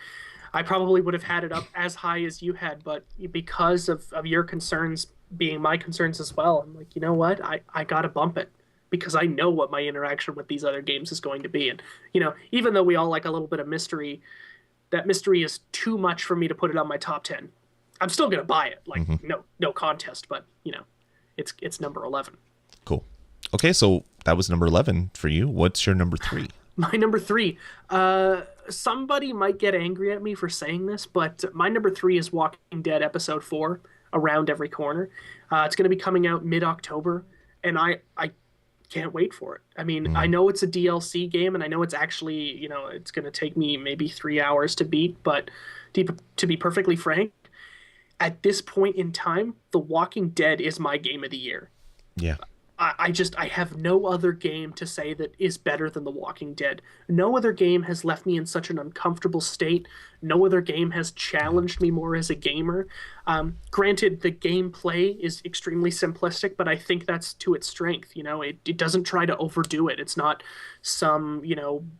I probably would have had it up as high as you had, but because of your concerns being my concerns as well, I'm like, you know what? I got to bump it, because I know what my interaction with these other games is going to be. And, even though we all like a little bit of mystery, that mystery is too much for me to put it on my top 10. I'm still going to buy it. Like, no contest, but, it's number 11. Cool. Okay, so that was number 11 for you. What's your number 3? My number 3, somebody might get angry at me for saying this, but my number 3 is Walking Dead Episode 4, Around Every Corner. It's going to be coming out mid-October, and I can't wait for it. I mean, I know it's a DLC game, and I know it's actually, it's going to take me maybe 3 hours to beat, but to be perfectly frank, at this point in time, The Walking Dead is my game of the year. Yeah. I have no other game to say that is better than The Walking Dead. No other game has left me in such an uncomfortable state. No other game has Yeah, challenged me more as a gamer. Granted, the gameplay is extremely simplistic, but I think that's to its strength. It doesn't try to overdo it. It's not some,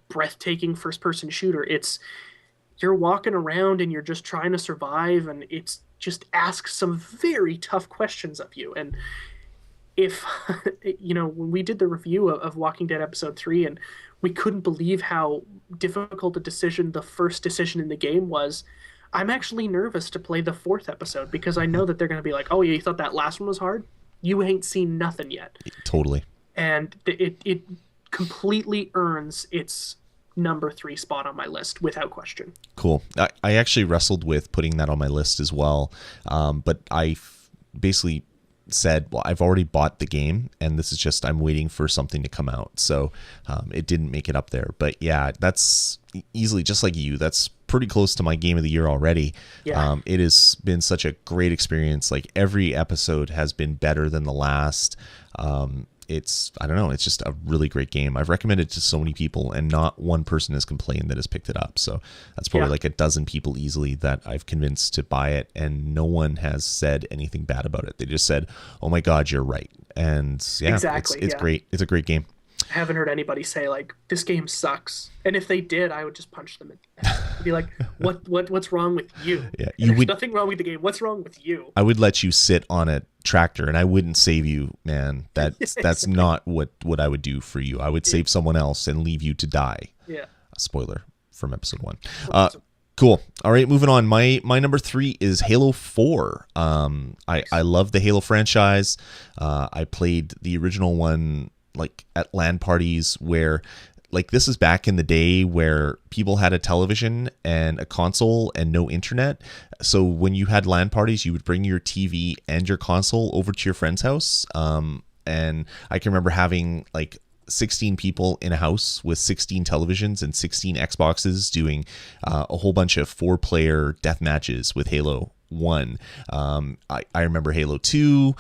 breathtaking first person shooter. You're walking around and you're just trying to survive, and it's just asks some very tough questions of you. And if when we did the review of Walking Dead episode 3, and we couldn't believe how difficult a decision the first decision in the game was, I'm actually nervous to play the fourth episode because I know that they're going to be like, oh yeah, you thought that last one was hard, you ain't seen nothing yet. totally. And it completely earns its number 3 spot on my list without question. Cool. I actually wrestled with putting that on my list as well. But basically said, well, I've already bought the game and this is just, I'm waiting for something to come out. So it didn't make it up there. But yeah, that's easily, just like you, that's pretty close to my game of the year already. Yeah. It has been such a great experience. Like every episode has been better than the last. I don't know, it's just a really great game. I've recommended it to so many people and not one person has complained that has picked it up. So that's probably like a dozen people easily that I've convinced to buy it, and no one has said anything bad about it. They just said, oh my God, you're right. And yeah, Exactly. it's Yeah. great. It's a great game. I haven't heard anybody say like this game sucks. And if they did, I would just punch them in the head. I'd be like, what's wrong with you? Yeah, And there's nothing wrong with the game. What's wrong with you? I would let you sit on a tractor and I wouldn't save you, man. That's not what I would do for you. I would save someone else and leave you to die. Yeah. A spoiler from episode 1. Cool. All right, moving on. My number 3 is Halo 4. I love the Halo franchise. I played the original one like at LAN parties where, like, this is back in the day where people had a television and a console and no internet. So when you had LAN parties, you would bring your TV and your console over to your friend's house. And I can remember having like 16 people in a house with 16 televisions and 16 Xboxes doing a whole bunch of 4-player death matches with Halo 1. I remember Halo 2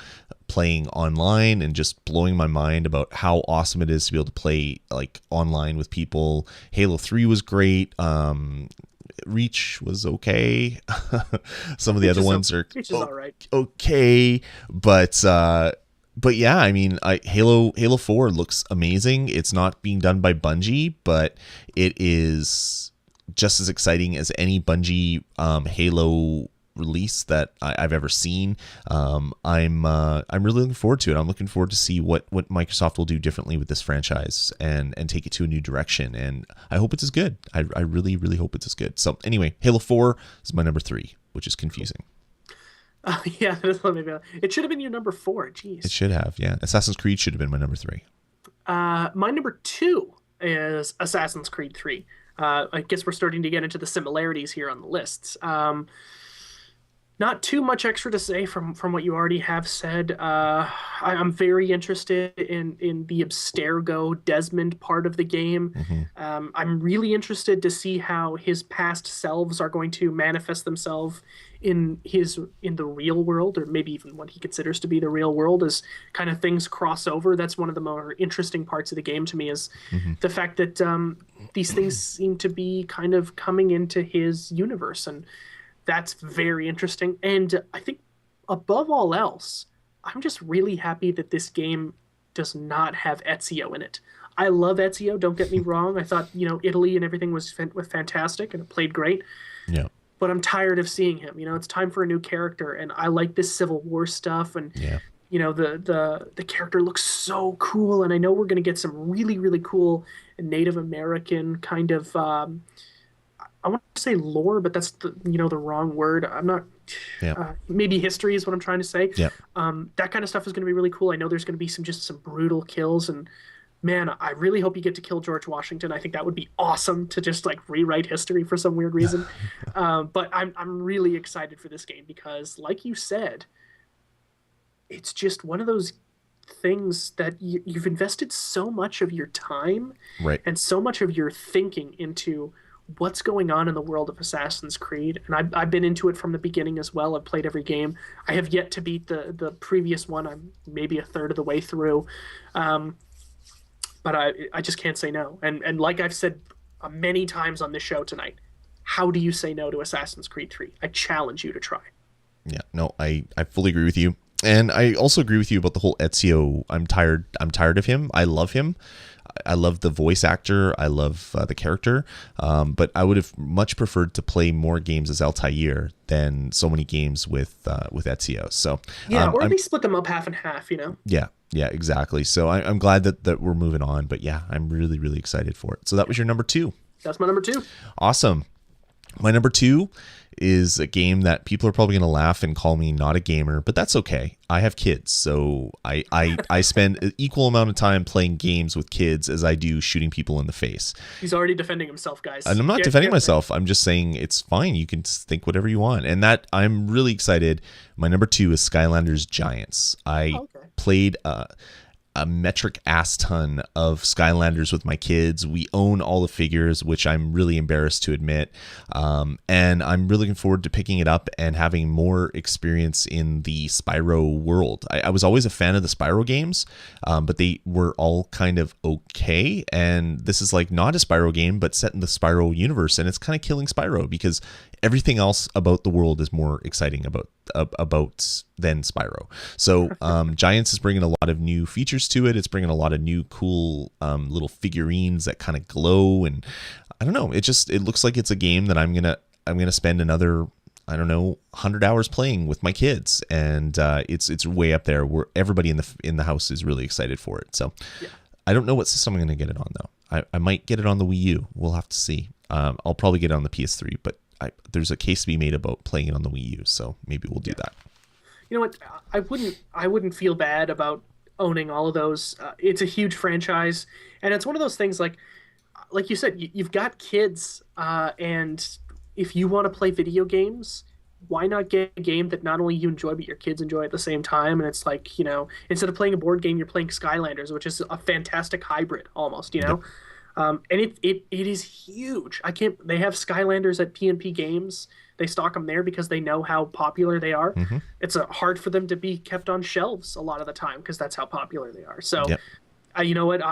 playing online and just blowing my mind about how awesome it is to be able to play like online with people. Halo 3 was great. Reach was okay. Some of the other ones are all right. okay, but yeah, I mean, Halo 4 looks amazing. It's not being done by Bungie, but it is just as exciting as any Bungie Halo release that I've ever seen. I'm really looking forward to it. I'm looking forward to see what Microsoft will do differently with this franchise and take it to a new direction. And I hope it's as good. I really, really hope it's as good. So anyway, Halo 4 is my number 3, which is confusing. Yeah, maybe it should have been your number 4. Jeez. It should have, yeah. Assassin's Creed should have been my number 3. My number 2 is Assassin's Creed 3. I guess we're starting to get into the similarities here on the lists. Not too much extra to say from what you already have said. I'm very interested in the Abstergo Desmond part of the game. I'm really interested to see how his past selves are going to manifest themselves in the real world, or maybe even what he considers to be the real world, as kind of things cross over. That's one of the more interesting parts of the game to me, is the fact that these things seem to be kind of coming into his universe, and that's very interesting. And I think above all else, I'm just really happy that this game does not have Ezio in it. I love Ezio, don't get me wrong. I thought, Italy and everything was fantastic and it played great. Yeah. But I'm tired of seeing him. It's time for a new character, and I like this Civil War stuff, and Yeah. the character looks so cool, and I know we're going to get some really, really cool Native American kind of I want to say lore, but that's the wrong word. I'm not. Yeah. Maybe history is what I'm trying to say. Yeah. That kind of stuff is going to be really cool. I know there's going to be some brutal kills, and man, I really hope you get to kill George Washington. I think that would be awesome to just like rewrite history for some weird reason. But I'm really excited for this game because, like you said, it's just one of those things that you've invested so much of your time Right. and so much of your thinking into what's going on in the world of Assassin's Creed. And I've been into it from the beginning as well. I've played every game. I have yet to beat the previous one. I'm maybe a third of the way through. Um, but I just can't say no. And like I've said many times on this show tonight, how do you say no to Assassin's Creed 3? I challenge you to try. Yeah, no, I fully agree with you. And I also agree with you about the whole Ezio. I'm tired of him. I love him. I love the voice actor. I love the character. But I would have much preferred to play more games as Altair than so many games with Ezio. So yeah, or at least split them up half and half. Yeah, exactly. So I'm glad that we're moving on. But yeah, I'm really, really excited for it. So that was your number 2. That's my number 2. Awesome. My number 2 is a game that people are probably going to laugh and call me not a gamer, but that's okay. I have kids, so I spend an equal amount of time playing games with kids as I do shooting people in the face. He's already defending himself, guys. And I'm not defending myself. I'm just saying it's fine. You can think whatever you want. And that I'm really excited. My number 2 is Skylanders Giants. I played a metric ass ton of Skylanders with my kids. We own all the figures, which I'm really embarrassed to admit. And I'm really looking forward to picking it up and having more experience in the Spyro world. I was always a fan of the Spyro games, but they were all kind of okay. And this is like not a Spyro game, but set in the Spyro universe. And it's kind of killing Spyro because everything else about the world is more exciting about than Spyro. So Giants is bringing a lot of new features to it. It's bringing a lot of new cool little figurines that kind of glow, and I don't know. It looks like it's a game that I'm gonna spend another, I don't know, 100 hours playing with my kids, and it's way up there where everybody in the house is really excited for it. So yeah. I don't know what system I'm gonna get it on though. I might get it on the Wii U. We'll have to see. I'll probably get it on the PS3, but there's a case to be made about playing it on the Wii U, so maybe we'll do that. You know what? I wouldn't feel bad about owning all of those. It's a huge franchise, and it's one of those things like you said, you've got kids, and if you want to play video games, why not get a game that not only you enjoy but your kids enjoy at the same time? And it's like, instead of playing a board game, you're playing Skylanders, which is a fantastic hybrid almost. Yep. And it is huge. They have Skylanders at P&P Games. They stock them there because they know how popular they are. Mm-hmm. It's hard for them to be kept on shelves a lot of the time because that's how popular they are. So, yep. You know what?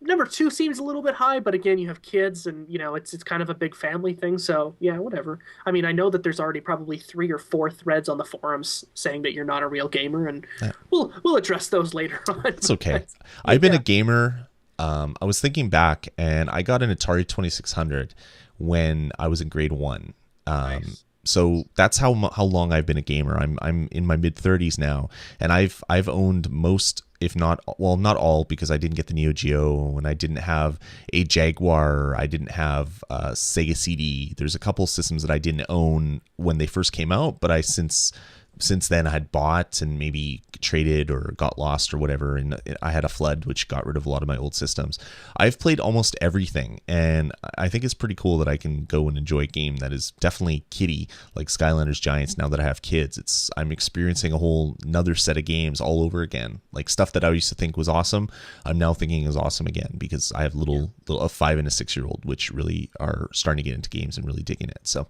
Number 2 seems a little bit high, but again, you have kids, and it's kind of a big family thing. So yeah, whatever. I mean, I know that there's already probably 3 or 4 threads on the forums saying that you're not a real gamer, and we'll address those later on. It's okay. I've been a gamer. I was thinking back, and I got an Atari 2600 when I was in grade 1. Nice. So that's how long I've been a gamer. I'm in my mid 30s now, and I've owned most, if not all, because I didn't get the Neo Geo, and I didn't have a Jaguar. I didn't have Sega CD. There's a couple systems that I didn't own when they first came out, but I since then I had bought and maybe traded or got lost or whatever, and I had a flood which got rid of a lot of my old systems. I've played almost everything, and I think it's pretty cool that I can go and enjoy a game that is definitely kiddie like Skylanders Giants. Now that I have kids, I'm experiencing a whole another set of games all over again. Like stuff that I used to think was awesome, I'm now thinking is awesome again because I have a 5 and a 6-year-old which really are starting to get into games and really digging it. So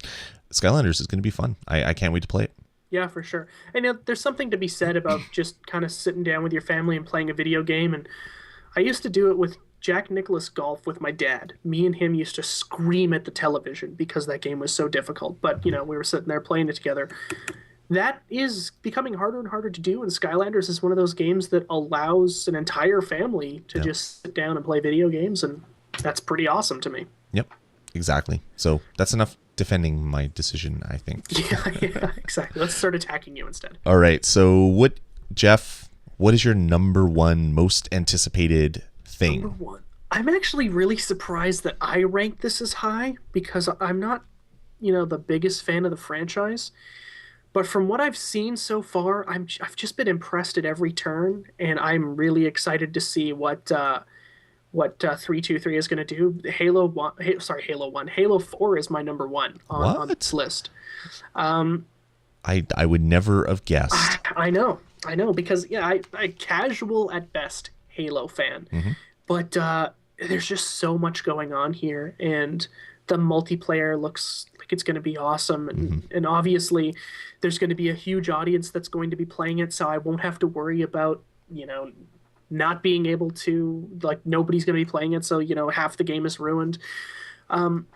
Skylanders is going to be fun. I can't wait to play it. Yeah, for sure. And there's something to be said about just kind of sitting down with your family and playing a video game. And I used to do it with Jack Nicklaus Golf with my dad. Me and him used to scream at the television because that game was so difficult. But, we were sitting there playing it together. That is becoming harder and harder to do. And Skylanders is one of those games that allows an entire family to just sit down and play video games. And that's pretty awesome to me. Yep, exactly. So that's enough defending my decision, I think. Yeah, exactly. Let's start attacking you instead. All right. So Jeff, what is your number 1 most anticipated thing? Number 1. I'm actually really surprised that I ranked this as high because I'm not, the biggest fan of the franchise. But from what I've seen so far, I've just been impressed at every turn, and I'm really excited to see what 323 is going to do. Halo 4 is my number 1 on this list. I would never have guessed. I know, because I casual at best Halo fan, but there's just so much going on here, and The multiplayer looks like it's going to be awesome, Hmm. and obviously, there's going to be a huge audience that's going to be playing it, so I won't have to worry about not being able to, like, nobody's going to be playing it, so half the game is ruined. Um,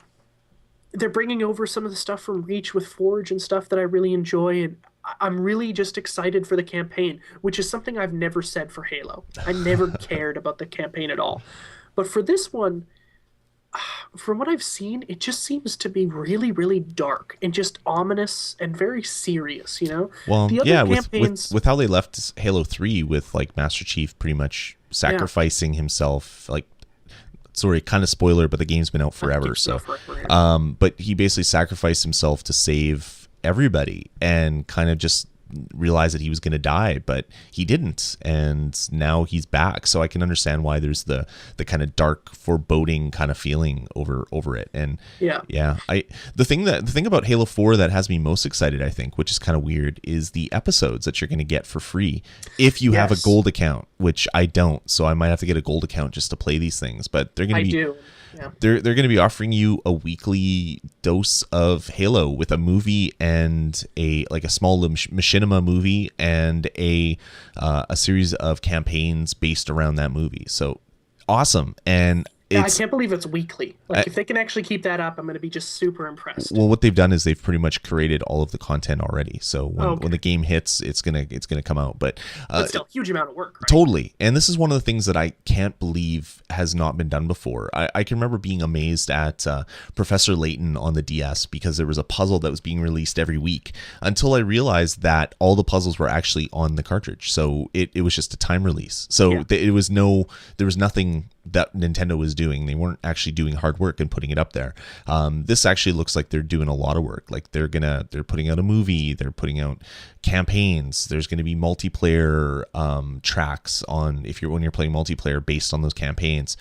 they're bringing over some of the stuff from Reach with Forge and stuff that I really enjoy, and I'm really just excited for the campaign, which is something I've never said for Halo. I never cared about the campaign at all. But for this one, from what I've seen, it just seems to be really, really dark and just ominous and very serious, you know? Well, The other yeah, campaigns, with how they left Halo 3 with like Master Chief pretty much yeah, sacrificing himself, like, sorry, kind of spoiler, but the game's been out forever, keep so stuff right where but he basically sacrificed himself to save everybody and kind of just realized that he was going to die, but he didn't, and now he's back. So I can understand why there's the kind of dark foreboding kind of feeling over it. And yeah, yeah, the thing about Halo 4 that has me most excited, I think, which is kind of weird, is the episodes that you're going to get for free if you have a yes, gold account, which I don't. So I might have to get a gold account just to play these things, but they're going I to be do. Yeah. they're going to be offering you a weekly dose of Halo with a movie and a small machinima movie and a series of campaigns based around that movie. So awesome. And Yeah, I it's can't believe it's weekly. Like, if they can actually keep that up, I'm going to be just super impressed. well, what they've done is they've pretty much created all of the content already. So when the Okay. game hits, it's gonna come out. But But still, huge amount of work, right? totally. And this is one of the things that I can't believe has not been done before. I can remember being amazed at Professor Layton on the DS because there was a puzzle that was being released every week until I realized that all the puzzles were actually on the cartridge. So it was just a time release. So Yeah. there was nothing that Nintendo was doing. They weren't actually doing hard work and putting it up there. This actually looks like they're doing a lot of work. Like they're putting out a movie, they're putting out campaigns. There's going to be multiplayer tracks on when you're playing multiplayer based on those campaigns.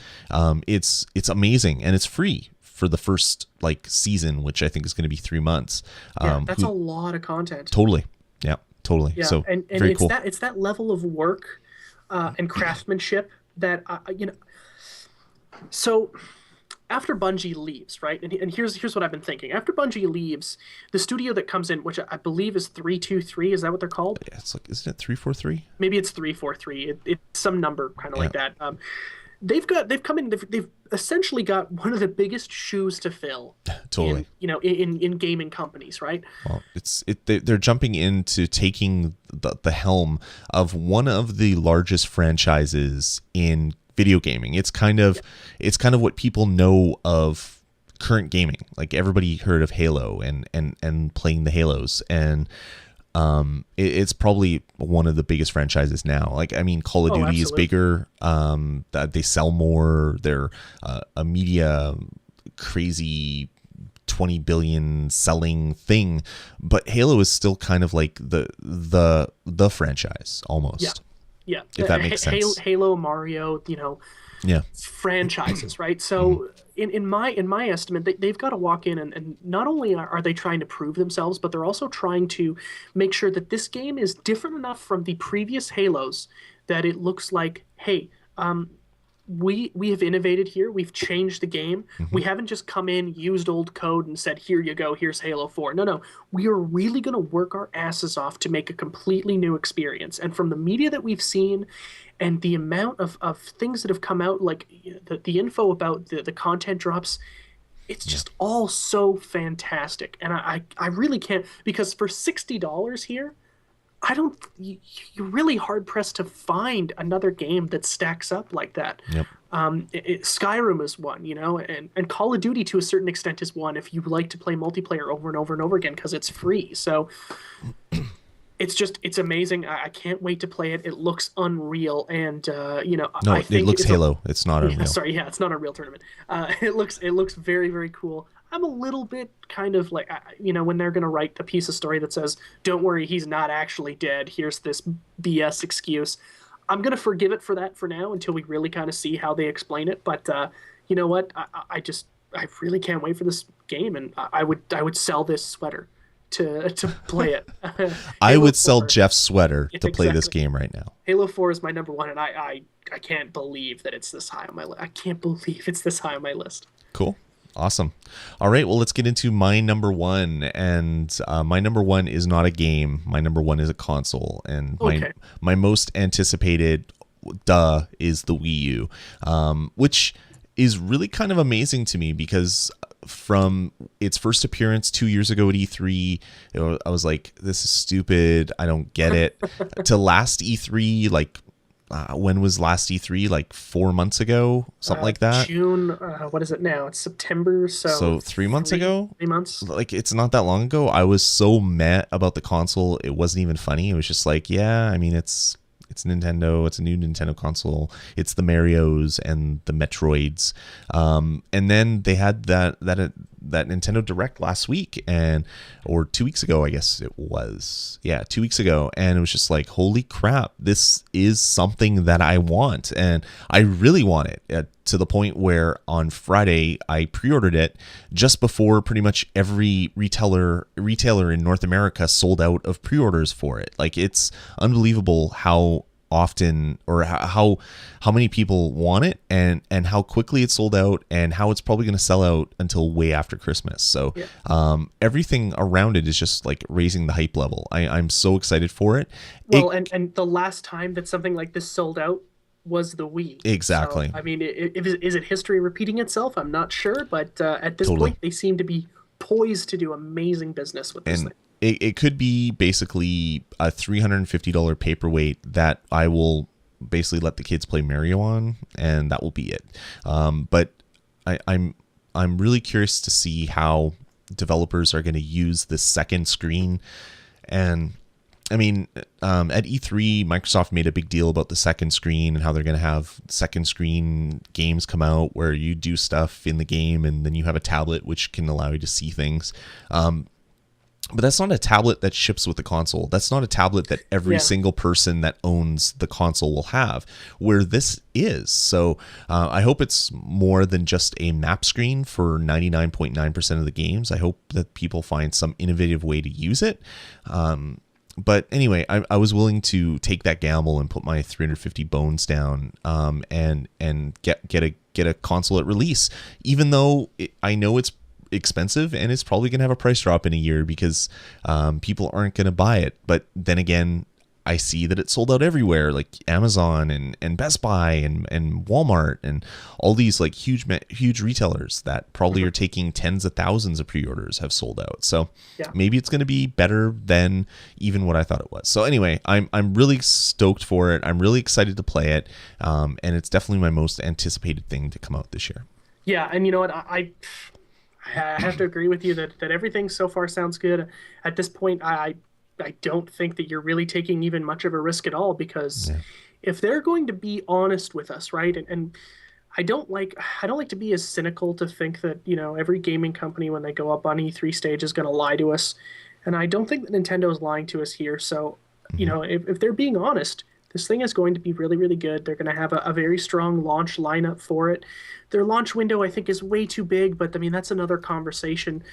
It's amazing, and it's free for the first like season, which I think is going to be 3 months. Yeah, that's a lot of content. Totally, yeah, totally. Yeah, So and very it's cool. that level of work and craftsmanship that So after Bungie leaves, right? And here's what I've been thinking. After Bungie leaves, the studio that comes in, which I believe is 323, is that what they're called? Yeah, it's like, isn't it 343? Maybe it's 343. It's some number kind of Yeah, like that. They've come in. They've essentially got one of the biggest shoes to fill totally. in gaming companies, right? Well, they're jumping into taking the helm of one of the largest franchises in video gaming. It's kind of what people know of current gaming. Like everybody heard of Halo and playing the Halos, and it's probably one of the biggest franchises now. Like, I mean, Call of Oh, Duty is absolutely. bigger. That they sell more. They're a media crazy 20 billion selling thing, but Halo is still kind of like the franchise Yeah, almost, yeah. if that makes sense. Halo, Mario, Yeah. franchises, right? Mhm. So in my estimate, they've got to walk in and not only are they trying to prove themselves, but they're also trying to make sure that this game is different enough from the previous Halos that it looks like, hey, we have innovated here. We've changed the game. Mhm. We haven't just come in, used old code, and said, "Here you go. Here's Halo 4." No, no. We are really going to work our asses off to make a completely new experience. And from the media that we've seen, and the amount of things that have come out, like the info about the content drops, it's Yeah. just all so fantastic. And I really can't, because for $60 here, I don't. You're really hard pressed to find another game that stacks up like that. Yep. Skyrim is one, and Call of Duty to a certain extent is one if you like to play multiplayer over and over and over again because it's free. So it's amazing. I can't wait to play it. It looks unreal, and No, I it think looks it's Halo. It's not yeah, Unreal. sorry, yeah, it's not a real tournament. It looks very, very cool. I'm a little bit kind of like, when they're gonna write the piece of story that says, "Don't worry, he's not actually dead. Here's this BS excuse." I'm gonna forgive it for that for now until we really kind of see how they explain it. But you know what? I really can't wait for this game, and I would sell this sweater to play it. I Halo would sell 4. Jeff's sweater Yeah, to play this exactly. game right now. Halo 4 is my number one, and I can't believe that it's this high on my list. I can't believe it's this high on my list. Cool. Awesome. All right. Well, let's get into my number one. And my number one is not a game. My number one is a console. And my most anticipated, is the Wii U, which is really kind of amazing to me because from its first appearance 2 years ago at E3, I was like, this is stupid. I don't get it. To last E3, like, when was last E3? Like 4 months ago, something like that. June. What is it now? It's September. So 3 months ago. 3 months. Like, it's not that long ago. I was so mad about the console. It wasn't even funny. It was just like, yeah, I mean, it's Nintendo. It's a new Nintendo console. It's the Marios and the Metroids. And then they had that Nintendo Direct last week, or 2 weeks ago, I guess it was. Yeah, 2 weeks ago. And it was just like, holy crap, this is something that I want. And I really want it, to the point where on Friday I pre-ordered it just before pretty much every retailer in North America sold out of pre-orders for it. Like, it's unbelievable how often, or how many people want it, and how quickly it's sold out, and how it's probably going to sell out until way after Christmas. So everything around it is just like raising the hype level. I'm so excited for it. Well, and the last time that something like this sold out was the Wii. Exactly. So, I mean, is it history repeating itself? I'm not sure, but at this point, they seem to be poised to do amazing business with this thing. It could be basically a $350 paperweight that I will basically let the kids play Mario on, and that will be it. But I'm really curious to see how developers are going to use this second screen. And I mean, at E3, Microsoft made a big deal about the second screen and how they're going to have second screen games come out where you do stuff in the game and then you have a tablet which can allow you to see things. But that's not a tablet that ships with the console. That's not a tablet that every single person that owns the console will have, where this is. So I hope it's more than just a map screen for 99.9% of the games. I hope that people find some innovative way to use it. But anyway, I was willing to take that gamble and put my 350 bones down, and get a console at release, even though I know it's expensive and it's probably gonna have a price drop in a year because people aren't gonna buy it. But then again, I see that it's sold out everywhere, like Amazon and Best Buy and Walmart and all these like huge retailers that probably are taking tens of thousands of pre-orders have sold out. So maybe it's going to be better than even what I thought it was. So anyway, I'm really stoked for it. I'm really excited to play it, and it's definitely my most anticipated thing to come out this year. Yeah, and you know what, I have to agree with you that everything so far sounds good. At this point, I don't think that you're really taking even much of a risk at all, because if they're going to be honest with us, right? And I don't like to be as cynical to think that, you know, every gaming company when they go up on E3 stage is going to lie to us. And I don't think that Nintendo is lying to us here. So, you know, if they're being honest, this thing is going to be really, really good. They're going to have a very strong launch lineup for it. Their launch window, I think, is way too big, but I mean, that's another conversation.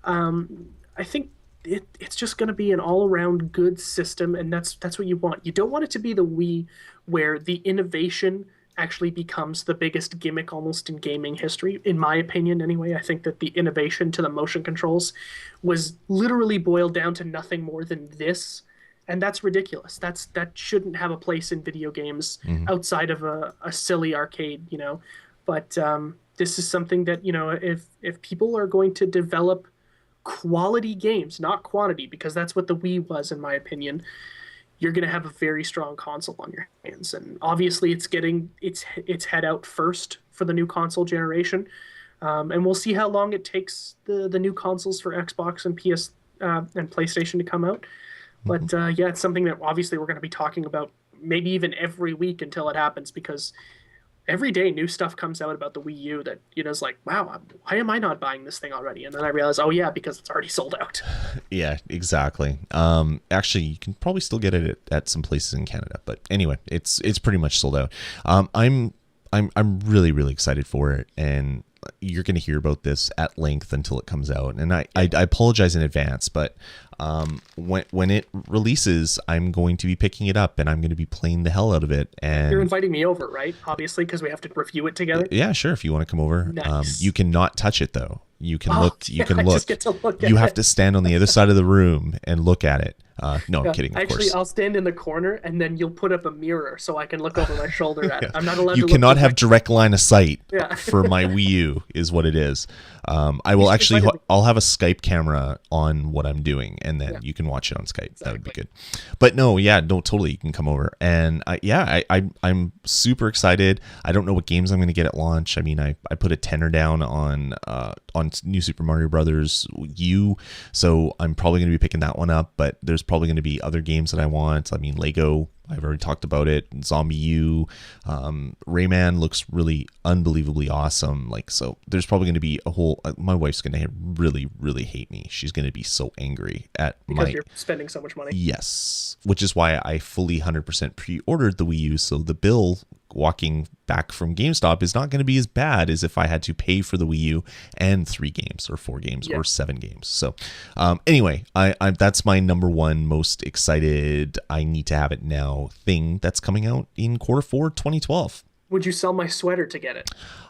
I think it's just going to be an all-around good system, and that's what you want. You don't want it to be the Wii, where the innovation actually becomes the biggest gimmick almost in gaming history, in my opinion anyway. I think that the innovation to the motion controls was literally boiled down to nothing more than this, and that's ridiculous. That shouldn't have a place in video games outside of a silly arcade, you know. But this is something that, you know, if people are going to develop quality games, not quantity, because that's what the Wii was, in my opinion, you're going to have a very strong console on your hands. And obviously it's getting its head out first for the new console generation. And we'll see how long it takes the new consoles for Xbox and PS and PlayStation to come out. But yeah, it's something that obviously we're going to be talking about maybe even every week until it happens, because every day new stuff comes out about the Wii U that, you know, is like, wow, why am I not buying this thing already? And then I realize, oh yeah, because it's already sold out. Yeah, exactly. Actually, you can probably still get it at some places in Canada, but anyway, it's pretty much sold out. I'm really, really excited for it, and you're going to hear about this at length until it comes out, and I apologize in advance, but when it releases, I'm going to be picking it up and I'm going to be playing the hell out of it. And You're inviting me over, right? Obviously, because we have to review it together. yeah, sure. If you want to come over, Nice. you cannot touch it though. You can look. You yeah, can I look. just get to look at You have it. to stand on the other side of the room and look at it. No, Yeah. I'm kidding. Of Actually, course. I'll stand in the corner and then you'll put up a mirror so I can look over my shoulder at it. I'm not allowed You to cannot look have direct line of sight Yeah. for my Wii U, is what it is. I will should actually. invite it- I'll have a Skype camera on what I'm doing, and then Yeah. you can watch it on Skype. That would be Exactly. good. But no, yeah, no, totally. You can come over, and I'm super excited. I don't know what games I'm going to get at launch. I mean, I put a tenner down on New Super Mario Brothers U, so I'm probably going to be picking that one up. But there's probably going to be other games that I want. I mean, Lego. I've already talked about it. Zombie U, Rayman looks really unbelievably awesome. Like, so there's probably going to be a whole. My wife's going to really, really hate me. She's going to be so angry at because my. you're spending so much money. Yes, which is why I fully 100% pre-ordered the Wii U. So the bill walking back from GameStop is not going to be as bad as if I had to pay for the Wii U and 3 games or 4 games Yeah. or 7 games. So anyway, I that's my number one most excited. I need to have it now thing that's coming out in Q4 2012. Would you sell my sweater to get it?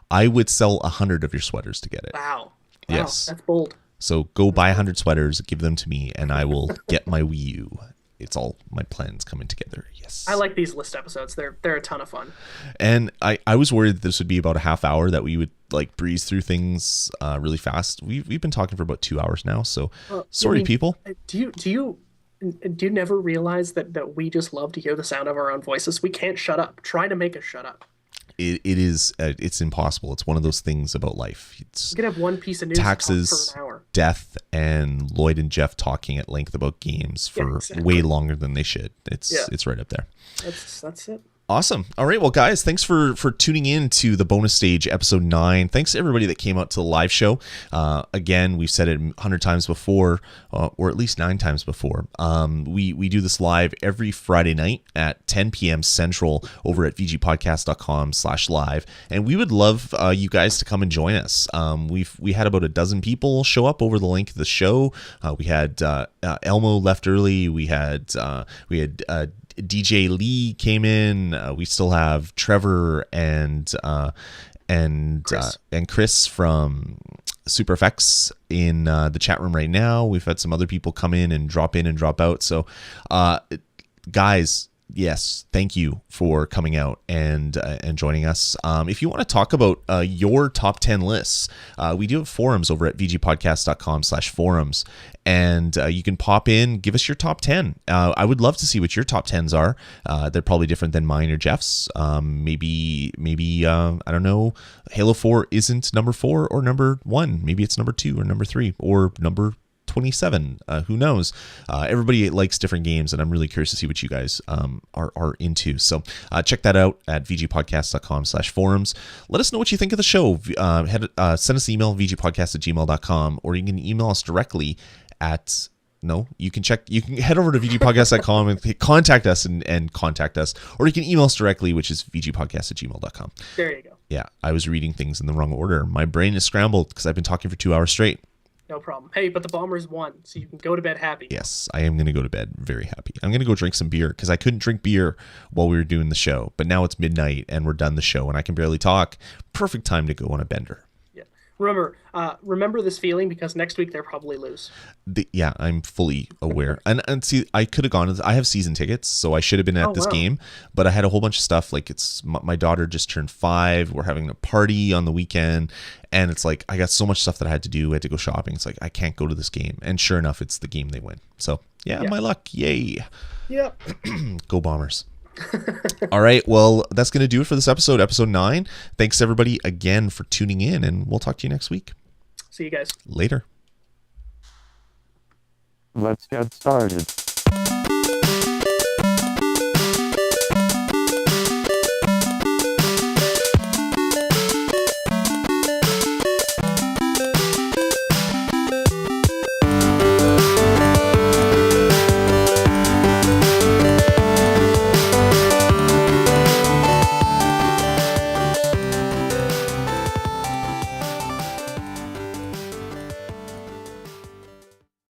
I would sell 100 of your sweaters to get it. Wow. Yes. That's bold. So go buy 100 sweaters, give them to me, and I will get my Wii U. It's all my plans coming together. Yes. I like these list episodes. They're a ton of fun. And I was worried that this would be about a half hour, that we would like breeze through things really fast. We've been talking for about 2 hours now, so sorry, I mean, people. Do you never realize that we just love to hear the sound of our own voices? We can't shut up. Try to make us shut up. It is it's impossible. It's one of those things about life. It's You could have one piece of news to talk taxes, for an hour. death, and Lloyd and Jeff talking at length about games for Yeah, exactly. way longer than they should. Yeah. It's right up there. That's it. Awesome. All right. Well, guys, thanks for tuning in to the bonus stage episode 9. Thanks to everybody that came out to the live show. Again, we've said it 100 times before, or at least 9 times before. We do this live every Friday night at 10 p.m. Central over at vgpodcast.com/live. And we would love you guys to come and join us. We had about a dozen people show up over the link of the show. We had Elmo left early. We had DJ Lee came in. We still have Trevor and Chris from Super Effects in the chat room right now. We've had some other people come in and drop out. So, guys, yes, thank you for coming out and joining us. If you want to talk about your top 10 lists, we do have forums over at vgpodcast.com/forums, and you can pop in, give us your top 10. I would love to see what your top 10s are. They're probably different than mine or Jeff's. Maybe I don't know, Halo 4 isn't number 4 or number 1. Maybe it's number 2 or number 3 or number 27. Who knows? Everybody likes different games, and I'm really curious to see what you guys are into. So check that out at vgpodcast.com/forums. Let us know what you think of the show. Send us an email, vgpodcast@gmail.com, or you can email us directly at you can head over to vgpodcast.com and contact us and contact us, or you can email us directly, which is vgpodcast@gmail.com. There you go. Yeah, I was reading things in the wrong order. My brain is scrambled because I've been talking for 2 hours straight. No problem. Hey, but the Bombers won, so you can go to bed happy. Yes, I am going to go to bed very happy. I'm going to go drink some beer because I couldn't drink beer while we were doing the show. But now it's midnight and we're done the show and I can barely talk. Perfect time to go on a bender. Yeah. Remember this feeling, because next week they'll probably lose. Yeah, I'm fully aware. And see, I could have gone. I have season tickets, so I should have been at this game. But I had a whole bunch of stuff. Like, it's my daughter just turned 5. We're having a party on the weekend. And it's like, I got so much stuff that I had to do. I had to go shopping. It's like, I can't go to this game. And sure enough, it's the game they win. So, yeah. My luck. Yay. Yep. Go Bombers. All right. Well, that's going to do it for this episode 9. Thanks, everybody, again for tuning in. And we'll talk to you next week. See you guys. Later. Let's get started.